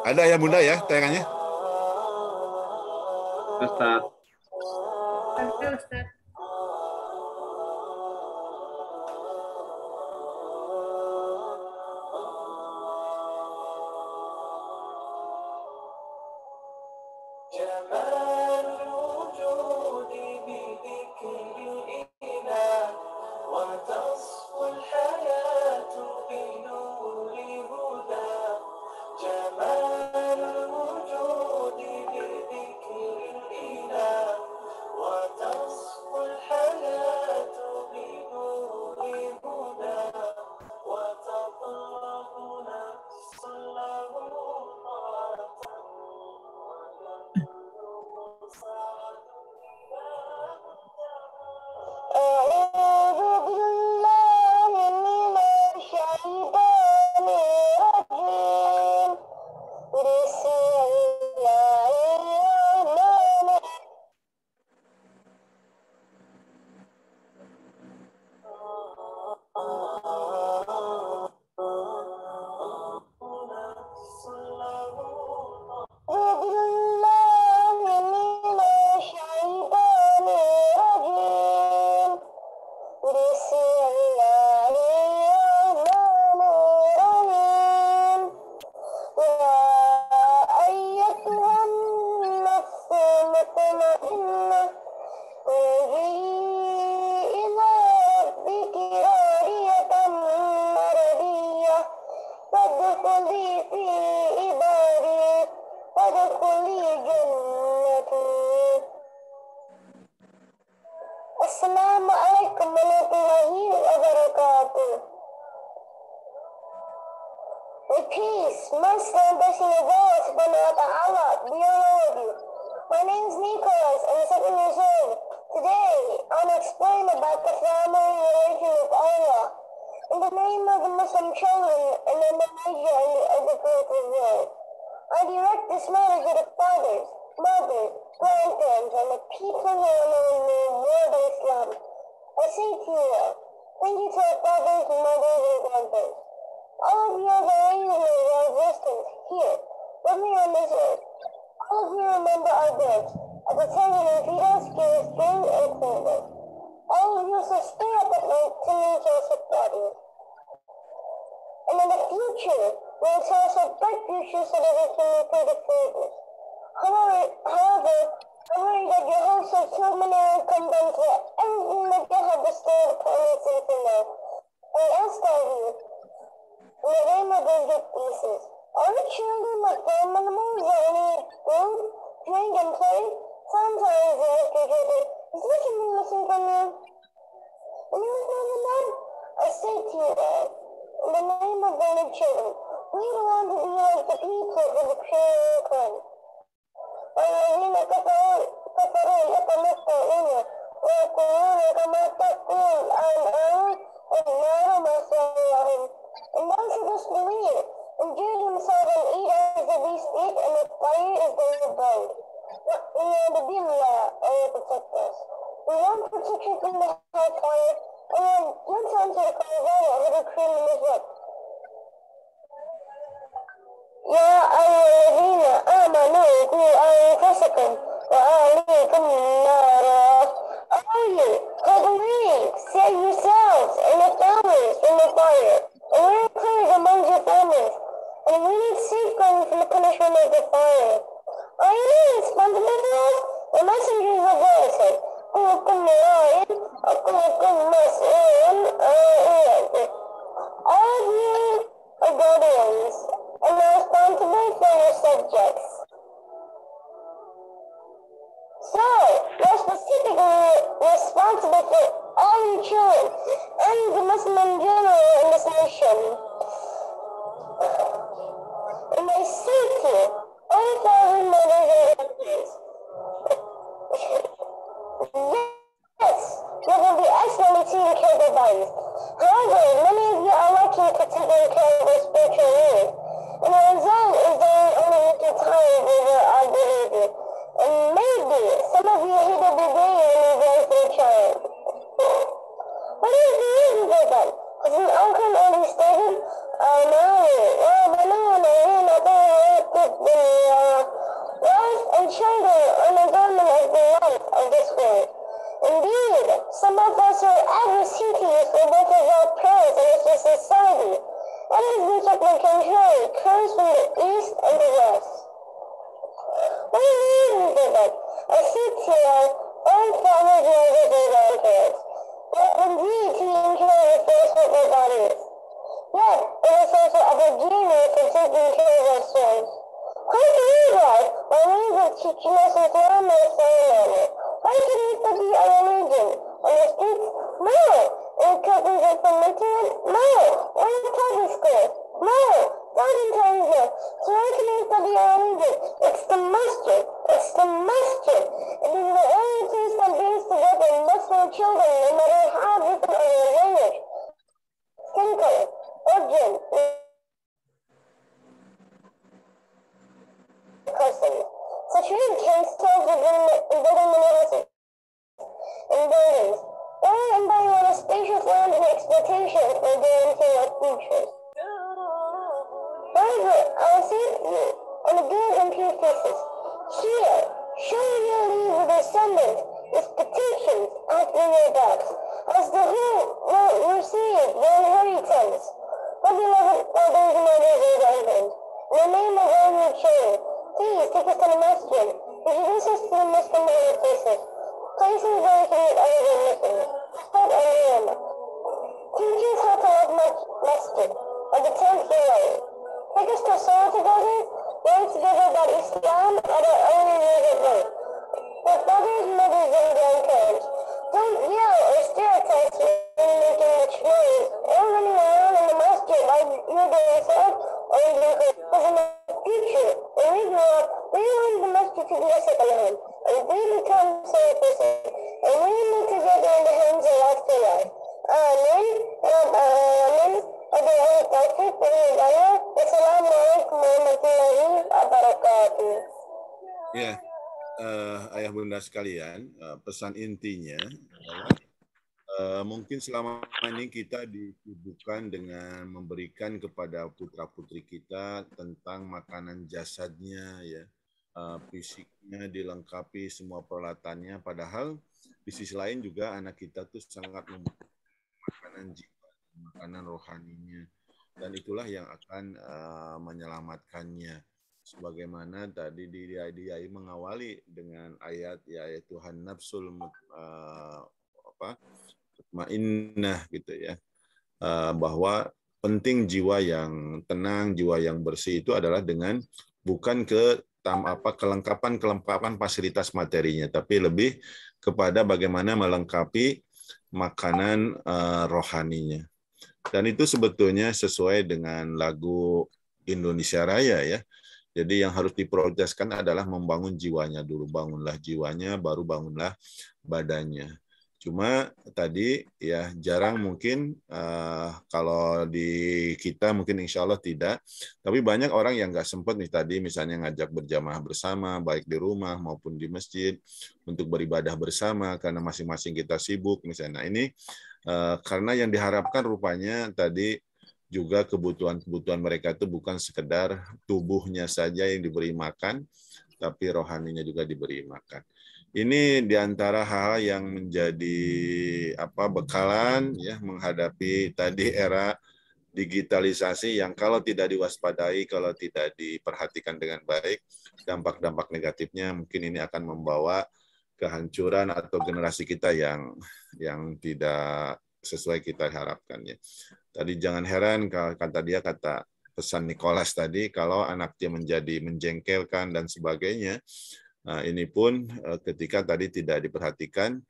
Ada ya bunda ya tayangannya? Ustaz. Ada Ustaz. Assalamualaikum warahmatullahi wabarakatuh. With peace, mercy, and blessing of Allah subhanahu wa ta'ala be on all of you. My name is Nicholas, I'm 7 years old. Today, I'll explain about the family relation of Allah. In the name of the Muslim children and in the measure of the created world. I direct this matter to the fathers, mothers, grandparents, and the people who are in the world of Islam. I say to you all, thank you to our fathers, mothers, and grandparents. All of you are the reason of our existence here, living on this earth. All of you remember our dead. At the time you feed us, give us drink, and clothe us. all used to stay up at night singing Joseph Daddy. And in the future, we'll tell us a bright future so that we can repay the favors. However, I'm worried that your hosts have so many incumbents that everything that they have bestowed upon us is enough. I ask of you, in the name of those good pieces, are the children like farm animals that only eat food, drink, and play? Sometimes they ask each other, is there something missing from you? And you remember that? I say to you that, in the name of the little children, we don't want to be like the people of the pure kind. الذين كفروا يتمتعون ويأكلون كما تأكل الأنعام والنار مثواهم. And those who disbelieve enjoy themselves and eat as the beasts eat, and the fire is their abode. Allah protect us. We want protection from the hellfire, and let's answer the call of the creator is what? يا أيها الذين آمنوا قوا أنفسكم وأهليكم نارا. All you who believe, save yourselves and your families from the fire, and wear clothes among your families, and we need safeguarding from the punishment of the fire. Are you not responsible for us? The messengers of God said, كلكم راع وكلكم مسؤول عن رعيته. All of you are guardians and are responsible for your subjects. So, you're specifically responsible for all your children and the Muslim in general in this nation. And I say to you, all fathers, mothers, and grandparents, yes, you will be excellently taking care of their bodies. However, many of you are lacking for taking care of their spiritual needs. And the result is that you only need to time over our behavior. And maybe some of you hate every day when you raise their child. What is the reason for that? Has an outcome already stated? Wives and children are an adornment of the life of this world. Indeed, some of us are adversaries for both of our prayers and its society. That is which of the contrary comes from the east and the west. What is the reason for that? I say to you, all fathers, mothers, and grandparents, that indeed taking care of the face of their bodies. Yet, it is also other genius for taking care of our souls. How can we live by means of teaching us Islam and ceremony? Why should we study our religion? On the streets? No. In companies and permitted? No. Or in public schools? No. Not in Tanzania. So why can we study our religion? It's the masjid. It's the masjid. It is the only place that brings together Muslim children, no matter how different their language, skin color, origin, person. Such religions tell the building universities and buildings, or embarking on a spacious land and exploitation for guaranteeing our futures. However, I will say to you, on the good and pure faces, here, show your leave with descendants, with petitions after your backs, as the whole will receive their inheritance. My beloved brothers and mothers and grandparents, in the name of all your children, please take us to the masjid. Introduce us to the Muslim holy places. Places where we can meet other than Muslims. Spread our name. Teach us how to love masjid, or the 10th July. Take us to Salah together, learn together about Islam at our own years of life. With brothers, mothers, and grandparents, don't yell or stereotype when making much noise, or running around in the masjid like you're doing yourself, or even because in the future, when we grow up, we want the masjid to be a second home, and we become safe person, and we live together in the hands of afterlife. Amen. Amen. Wassalamualaikum warahmatullahi wabarakatuh. Ya, ayah bunda sekalian, pesan intinya adalah mungkin selama ini kita disibukkan dengan memberikan kepada putra-putri kita tentang makanan jasadnya, ya, fisiknya dilengkapi semua peralatannya, padahal di sisi lain juga anak kita tuh sangat membutuhkan makanan jiwa, makanan rohaninya, dan itulah yang akan menyelamatkannya. Sebagaimana tadi Diai mengawali dengan ayat ya Tuhan nafsul mutmainnah gitu ya, bahwa penting jiwa yang tenang, jiwa yang bersih itu adalah dengan bukan ke kelengkapan fasilitas materinya, tapi lebih kepada bagaimana melengkapi makanan rohaninya. Dan itu sebetulnya sesuai dengan lagu Indonesia Raya ya. Jadi yang harus diprioritaskan adalah membangun jiwanya dulu. Bangunlah jiwanya, baru bangunlah badannya. Cuma tadi ya jarang mungkin kalau di kita mungkin insya Allah tidak. Tapi banyak orang yang nggak sempat nih tadi misalnya ngajak berjamaah bersama, baik di rumah maupun di masjid untuk beribadah bersama karena masing-masing kita sibuk misalnya. Nah, ini karena yang diharapkan rupanya tadi juga kebutuhan-kebutuhan mereka itu bukan sekedar tubuhnya saja yang diberi makan, tapi rohaninya juga diberi makan. Ini diantara hal yang menjadi bekalan ya menghadapi tadi era digitalisasi yang kalau tidak diwaspadai, kalau tidak diperhatikan dengan baik, dampak-dampak negatifnya mungkin ini akan membawa kehancuran atau generasi kita yang tidak sesuai kita harapkannya. Tadi jangan heran kata pesan Nicholas tadi kalau anak dia menjadi menjengkelkan dan sebagainya. Nah, ini pun ketika tadi tidak diperhatikan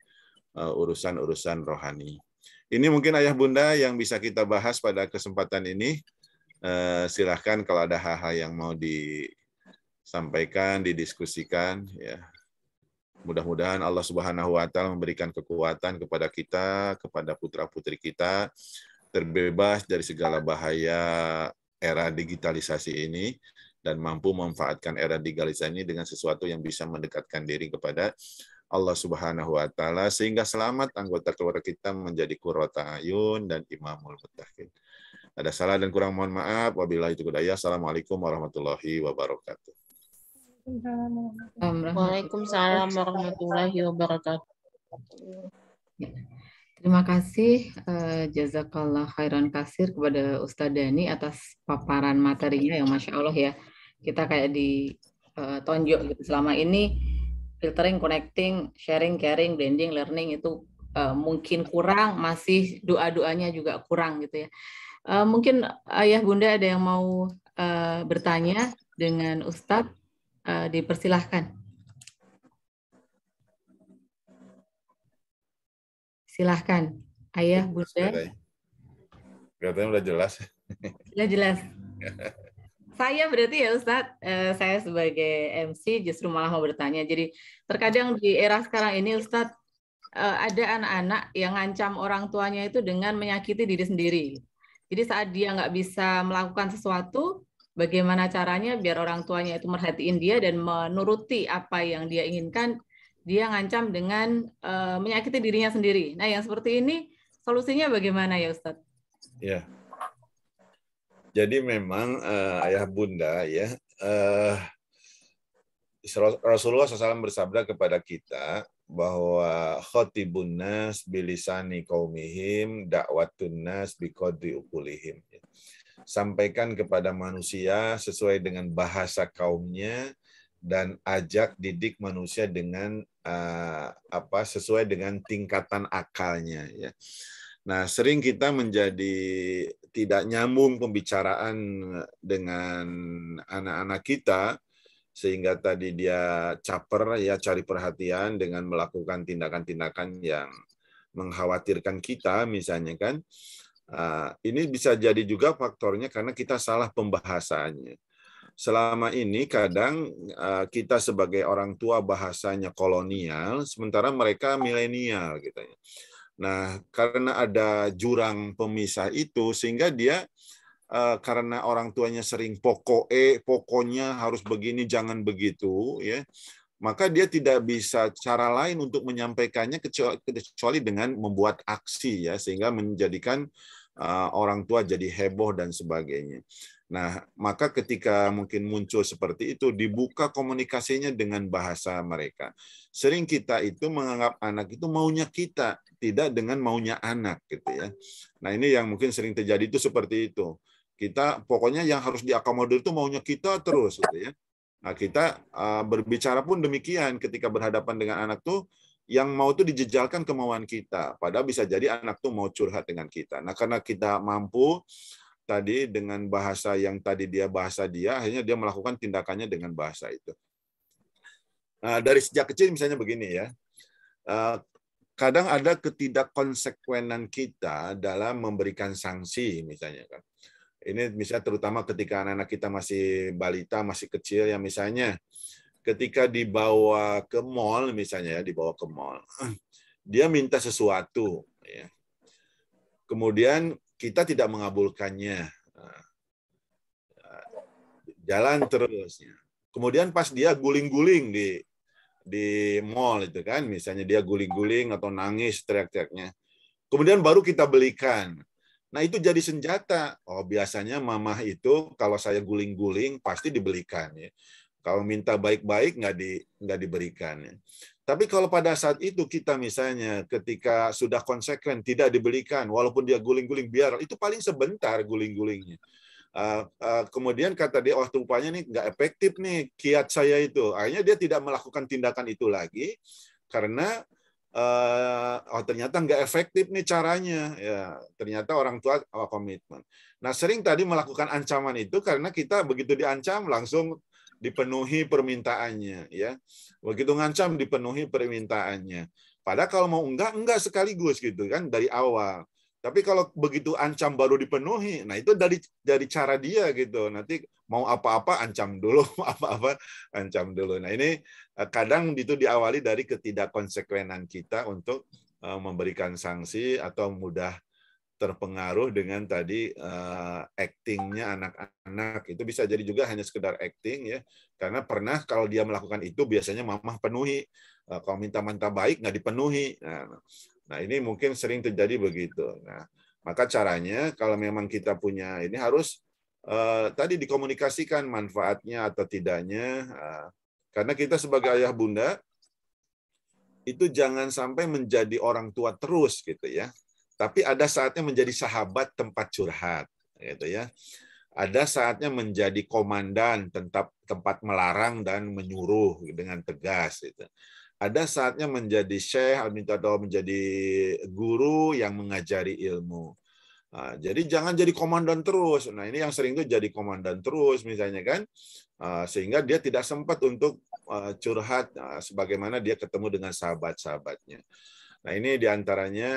urusan-urusan rohani. Ini mungkin ayah bunda yang bisa kita bahas pada kesempatan ini. Silahkan kalau ada hal-hal yang mau disampaikan, didiskusikan. Ya. Mudah-mudahan Allah Subhanahu wa Ta'ala memberikan kekuatan kepada kita, kepada putra-putri kita, terbebas dari segala bahaya era digitalisasi ini, dan mampu memanfaatkan era digitalisasi ini dengan sesuatu yang bisa mendekatkan diri kepada Allah Subhanahu wa Ta'ala, sehingga selamat anggota keluarga kita menjadi qurrata ayun dan imamul muttaqin. Ada salah dan kurang mohon maaf. Wabillahi taufiq wal hidayah. Assalamualaikum warahmatullahi wabarakatuh. Waalaikumsalam warahmatullahi wabarakatuh. Terima kasih jazakallah khairan kasir kepada Ustadz Dhani atas paparan materinya yang Masya Allah ya. Kita kayak ditonjok gitu. Selama ini filtering, connecting, sharing, caring, blending, learning itu mungkin kurang, masih doa-doanya juga kurang gitu ya. Mungkin ayah bunda ada yang mau bertanya dengan Ustadz, dipersilahkan. Silahkan, ayah, bunda. Katanya udah jelas. Sudah jelas. Saya berarti ya Ustadz, saya sebagai MC justru malah mau bertanya. Jadi terkadang di era sekarang ini Ustadz, ada anak-anak yang ngancam orang tuanya itu dengan menyakiti diri sendiri. Jadi saat dia nggak bisa melakukan sesuatu, bagaimana caranya biar orang tuanya itu merhatiin dia dan menuruti apa yang dia inginkan, dia ngancam dengan menyakiti dirinya sendiri. Nah, yang seperti ini solusinya bagaimana ya Ustadz? Ya. Jadi memang ayah bunda ya, Rasulullah SAW bersabda kepada kita bahwa khotibun nas bilisani qaumihim da'watun nas biqadri uqulihim. Sampaikan kepada manusia sesuai dengan bahasa kaumnya dan ajak didik manusia dengan sesuai dengan tingkatan akalnya ya. Nah, sering kita menjadi tidak nyambung pembicaraan dengan anak-anak kita sehingga tadi dia caper ya, cari perhatian dengan melakukan tindakan-tindakan yang mengkhawatirkan kita misalnya kan. Ini bisa jadi juga faktornya karena kita salah pembahasannya. Selama ini kadang kita sebagai orang tua bahasanya kolonial, sementara mereka milenial gitu. Nah, karena ada jurang pemisah itu, sehingga dia karena orang tuanya sering pokoknya harus begini, jangan begitu, ya, maka dia tidak bisa cara lain untuk menyampaikannya kecuali dengan membuat aksi, ya, sehingga menjadikan orang tua jadi heboh dan sebagainya. Nah, maka ketika mungkin muncul seperti itu, dibuka komunikasinya dengan bahasa mereka. Sering kita itu menganggap anak itu maunya kita, tidak dengan maunya anak, gitu ya. Nah, ini yang mungkin sering terjadi itu seperti itu. Kita pokoknya yang harus diakomodir itu maunya kita terus, gitu ya. Nah, kita berbicara pun demikian ketika berhadapan dengan anak tuh, yang mau tuh dijejalkan kemauan kita. Padahal bisa jadi anak tuh mau curhat dengan kita. Nah, karena kita mampu tadi dengan bahasa yang tadi bahasa dia, akhirnya dia melakukan tindakannya dengan bahasa itu. Nah, dari sejak kecil misalnya begini ya, kadang ada ketidakkonsekuenan kita dalam memberikan sanksi misalnya kan. Ini misalnya terutama ketika anak-anak kita masih balita, masih kecil ya, misalnya ketika dibawa ke mall misalnya ya, dibawa ke mall, dia minta sesuatu ya. Kemudian kita tidak mengabulkannya, jalan terus. Kemudian pas dia guling-guling di mall itu kan, misalnya dia guling-guling atau nangis teriak-teriaknya, kemudian baru kita belikan. Nah itu jadi senjata. Oh biasanya mamah itu kalau saya guling-guling pasti dibelikan ya. Kalau minta baik-baik nggak diberikan ya. Tapi kalau pada saat itu kita misalnya ketika sudah konsekuen tidak dibelikan, walaupun dia guling-guling biar itu paling sebentar guling-gulingnya. Kemudian kata dia, oh rupanya nih nggak efektif nih kiat saya itu. Akhirnya dia tidak melakukan tindakan itu lagi karena oh ternyata nggak efektif nih caranya. Ya ternyata orang tua komitmen. Nah sering tadi melakukan ancaman itu karena kita begitu diancam langsung dipenuhi permintaannya ya. Begitu ngancam dipenuhi permintaannya. Padahal kalau mau enggak sekaligus gitu kan dari awal. Tapi kalau begitu ancam baru dipenuhi, nah itu dari cara dia gitu. Nanti mau apa-apa ancam dulu, apa-apa ancam dulu. Nah ini kadang itu diawali dari ketidakkonsekuenan kita untuk memberikan sanksi atau mudah terpengaruh dengan tadi actingnya anak-anak. Itu bisa jadi juga hanya sekedar acting ya, karena pernah kalau dia melakukan itu biasanya mamah penuhi, kalau minta-minta baik nggak dipenuhi. Nah ini mungkin sering terjadi begitu. Nah maka caranya kalau memang kita punya ini harus tadi dikomunikasikan manfaatnya atau tidaknya, karena kita sebagai ayah bunda itu jangan sampai menjadi orang tua terus gitu ya. Tapi ada saatnya menjadi sahabat tempat curhat, gitu ya. Ada saatnya menjadi komandan tempat melarang dan menyuruh dengan tegas. Gitu. Ada saatnya menjadi syekh atau menjadi guru yang mengajari ilmu. Nah, jadi jangan jadi komandan terus. Nah ini yang sering tuh jadi komandan terus misalnya kan, sehingga dia tidak sempat untuk curhat sebagaimana dia ketemu dengan sahabat-sahabatnya. Nah ini diantaranya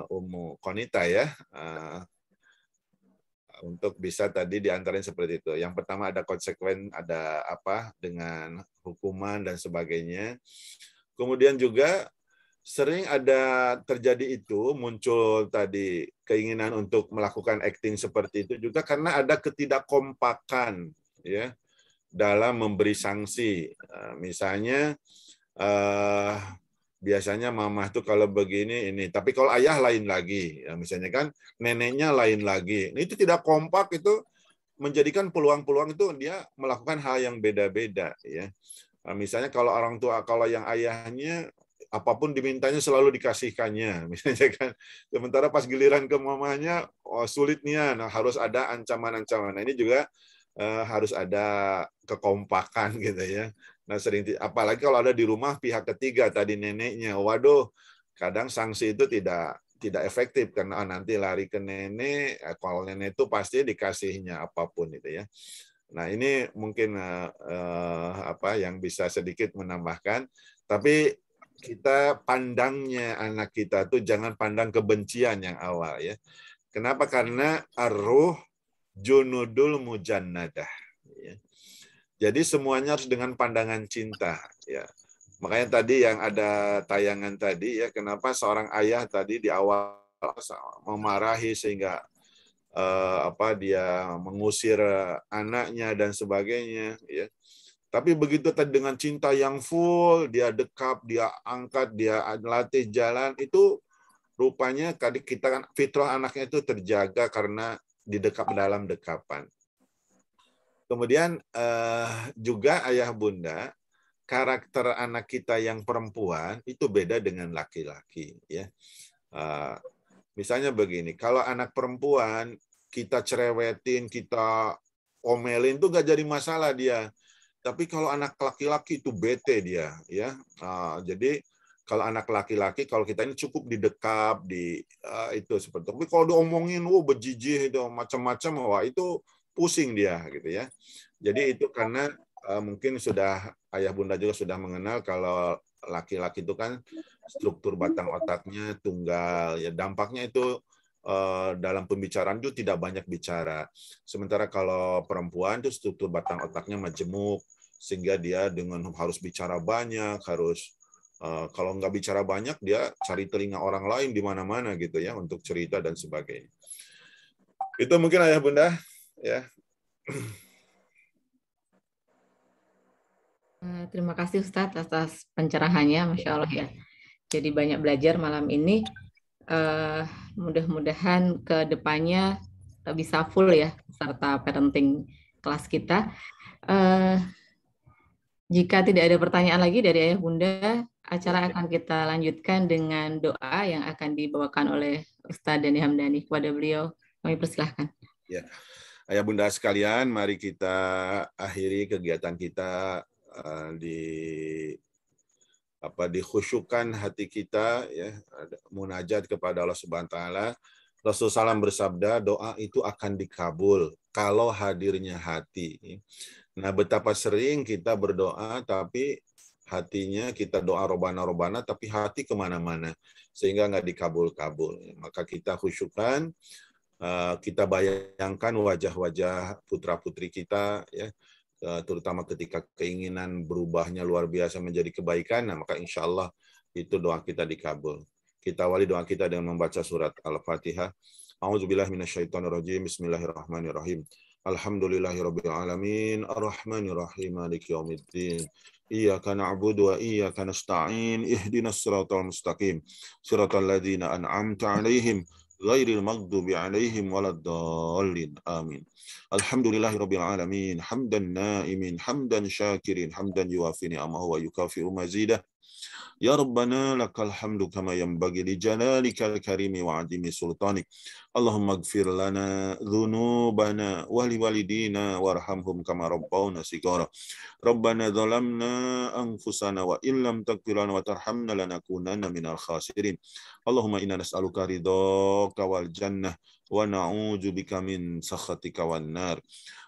Ummu Konita ya, untuk bisa tadi diantaranya seperti itu. Yang pertama ada konsekuen, ada apa dengan hukuman dan sebagainya. Kemudian juga sering ada terjadi itu muncul tadi keinginan untuk melakukan acting seperti itu juga karena ada ketidakkompakan ya dalam memberi sanksi. Misalnya biasanya mamah tuh kalau begini ini, tapi kalau ayah lain lagi, ya misalnya kan neneknya lain lagi. Itu tidak kompak, itu menjadikan peluang-peluang itu dia melakukan hal yang beda-beda ya. Misalnya kalau orang tua, kalau yang ayahnya apapun dimintanya selalu dikasihkannya, misalnya kan. Sementara pas giliran ke mamanya, oh, sulitnya, nah, harus ada ancaman-ancaman. Nah ini juga harus ada kekompakan gitu ya. Nah sering, apalagi kalau ada di rumah pihak ketiga tadi neneknya, waduh, kadang sanksi itu tidak efektif karena nanti lari ke nenek, kalau nenek itu pasti dikasihnya apapun itu ya. Nah ini mungkin apa yang bisa sedikit menambahkan, tapi kita pandangnya anak kita tuh jangan pandang kebencian yang awal ya. Kenapa? Karena ar-ruh junudul mujannadah. Ya. Jadi semuanya harus dengan pandangan cinta. Ya. Makanya tadi yang ada tayangan tadi ya, kenapa seorang ayah tadi di awal memarahi sehingga dia mengusir anaknya dan sebagainya. Ya. Tapi begitu tadi dengan cinta yang full, dia dekap, dia angkat, dia latih jalan, itu rupanya tadi kita kan fitrah anaknya itu terjaga karena didekap dalam dekapan. Kemudian juga ayah bunda, karakter anak kita yang perempuan itu beda dengan laki-laki, ya. Misalnya begini, kalau anak perempuan kita cerewetin, kita omelin tuh gak jadi masalah dia. Tapi kalau anak laki-laki itu bete dia, ya. Jadi kalau anak laki-laki, kalau kita ini cukup didekap, itu seperti. Tapi kalau diomongin, bejijih itu macam-macam, wah itu pusing dia, gitu ya. Jadi itu karena mungkin sudah ayah bunda juga sudah mengenal kalau laki-laki itu kan struktur batang otaknya tunggal, ya dampaknya itu dalam pembicaraan itu tidak banyak bicara. Sementara kalau perempuan itu struktur batang otaknya majemuk, sehingga dia dengan harus bicara banyak, harus kalau nggak bicara banyak dia cari telinga orang lain di mana-mana gitu ya untuk cerita dan sebagainya. Itu mungkin ayah bunda ya. Terima kasih Ustadz atas pencerahannya, Masya Allah ya. Jadi banyak belajar malam ini. Mudah-mudahan ke depannya bisa full ya serta parenting kelas kita. Jika tidak ada pertanyaan lagi dari ayah bunda, acara akan kita lanjutkan dengan doa yang akan dibawakan oleh Ustadz Dhani Hamdani. Kepada beliau kami persilahkan. Ya, ayah bunda sekalian, mari kita akhiri kegiatan kita dikhusyukkan hati kita ya, munajat kepada Allah Subhanahu wa taala. Rasulullah SAW bersabda, doa itu akan dikabul kalau hadirnya hati. Nah, betapa sering kita berdoa tapi hatinya kita doa robana tapi hati kemana-mana sehingga nggak dikabul-kabul. Maka kita khusyukkan, kita bayangkan wajah-wajah putra-putri kita ya, terutama ketika keinginan berubahnya luar biasa menjadi kebaikan, nah maka insya Allah itu doa kita dikabul. Kita awali doa kita dengan membaca surat Al-Fatihah. A'udzubillahi minasyaitonirrajim. Bismillahirrahmanirrahim. Alhamdulillahirabbil alamin, arrahmanirrahim, maliki yaumiddin. Iyyaka na'budu wa iyyaka nasta'in. Ihdinas siratal mustaqim. Siratal ladzina an'amta 'alaihim ghairil maghdubi 'alaihim waladdallin. Amin. Alhamdulillahirabbil alamin, hamdan na'imin, hamdan syakirin, hamdan yuwafi ni'amahu wa yukafi'u mazidah. Ya Rabbana lakal hamdu kama yanbaghi li jalalikal karimi wa 'azimi sultanik. Allahumma ighfir lana dhunubana wa liwalidina warhamhum kama rabbawna shighara. Rabbana zalamna anfusana wa illam taghfir lana wa tarhamna lanakunanna minal khasirin. Allahumma inna nas'aluka ridhaka wal jannah wa na'udzubika min sakhatika wan nar.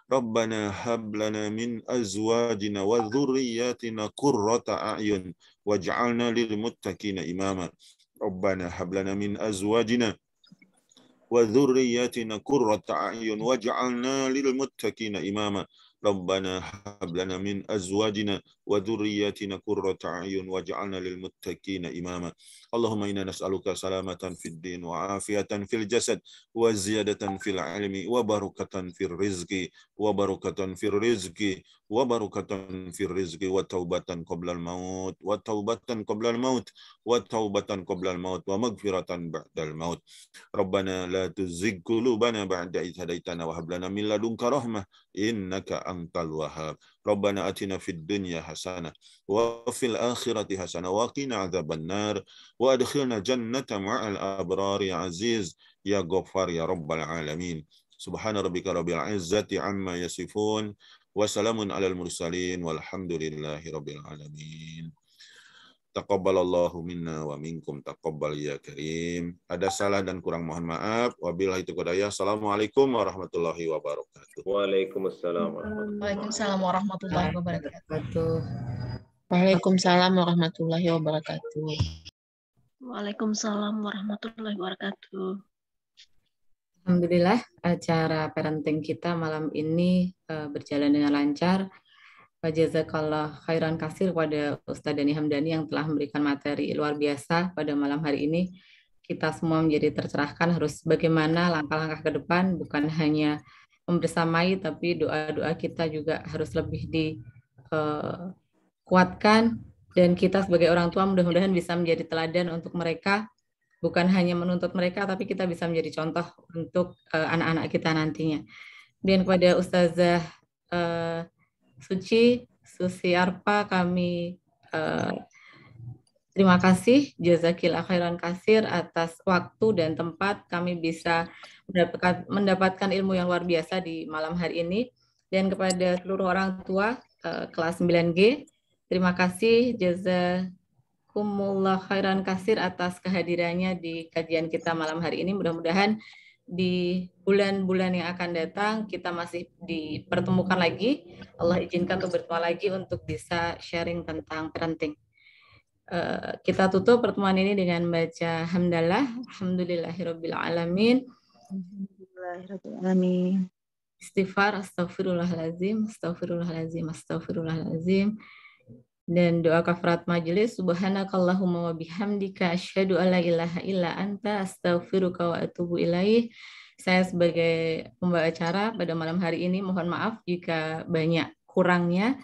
Rabbana hab lana min azwajina wa dhurriyyatina qurrata a'yun waj'alna lil muttaqina imama. Rabbana hab lana min azwajina wa dhurriyyatina qurrata a'yun waj'alna lil muttaqina imama. Rabbana hab lana min azwajina wa dhurriyyatina qurrata a'yun waj'alna lil muttaqina imama. Allahumma inna nas'aluka salamatan fid din wa afiyatan fil jasad wa ziyadatan fil ilmi wa barakatan fil rizqi wa barakatan fil rizqi wa barakatan fil rizqi wa taubatan qabla al maut wa taubatan qabla al maut wa taubatan qabla al maut wa maghfiratan ba'da al maut. Rabbana la tuzigh qulubana ba'da idh hadaitana wa hab lana min ladunka rahmah innaka antal wahhab. Rabbana atina fid dunya hasanah wa fil akhirati hasanah wa qina adzaban nar wa adkhilna jannata ma'al abrar ya aziz ya ghaffar ya rabbal alamin. Subhana rabbika rabbil izzati amma yasifun wa salamun alal mursalin walhamdulillahi rabbil alamin. Taqabbalallahu minna wa minkum taqabbal ya karim. Ada salah dan kurang mohon maaf. Wabillahi taufiq. Assalamualaikum warahmatullahi wabarakatuh. Waalaikumsalam. Waalaikumsalam warahmatullahi wabarakatuh. Waalaikumsalam. Waalaikumsalam warahmatullahi wabarakatuh. Waalaikumsalam warahmatullahi wabarakatuh. Alhamdulillah acara parenting kita malam ini berjalan dengan lancar. Jazakallah khairan kasir kepada Ustadz Dhani Hamdani yang telah memberikan materi luar biasa pada malam hari ini. Kita semua menjadi tercerahkan harus bagaimana langkah-langkah ke depan, bukan hanya membersamai, tapi doa-doa kita juga harus lebih dikuatkan. Dan kita sebagai orang tua mudah-mudahan bisa menjadi teladan untuk mereka, bukan hanya menuntut mereka, tapi kita bisa menjadi contoh untuk anak-anak kita nantinya. Dan kepada Ustazah Susi Arpa, kami terima kasih, jazakillah khairan kasir atas waktu dan tempat kami bisa mendapatkan ilmu yang luar biasa di malam hari ini. Dan kepada seluruh orang tua kelas 9G, terima kasih jazakumullah khairan kasir atas kehadirannya di kajian kita malam hari ini. Mudah-mudahan di bulan-bulan yang akan datang kita masih dipertemukan lagi. Allah izinkan untuk bertemu lagi untuk bisa sharing tentang parenting. Kita tutup pertemuan ini dengan baca hamdalah, alhamdulillahirabbil alamin. Alhamdulillahirrahmanirrahim. Istighfar, astagfirullahalazim, astagfirullahalazim, astagfirullahalazim. Dan doa kafarat majelis, subhanakallahumma wa bihamdika asyhadu alla ilaha illa anta astaghfiruka wa atubu ilaih. Saya sebagai pembawa acara pada malam hari ini mohon maaf jika banyak kurangnya.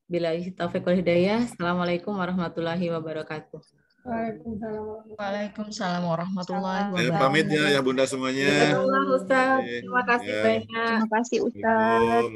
Billahi taufiq wal hidayah. Assalamualaikum warahmatullahi wabarakatuh. Waalaikumsalam warahmatullahi wabarakatuh. Pamit ya Bunda semuanya. Ustaz. Terima kasih banyak. Terima kasih Ustaz.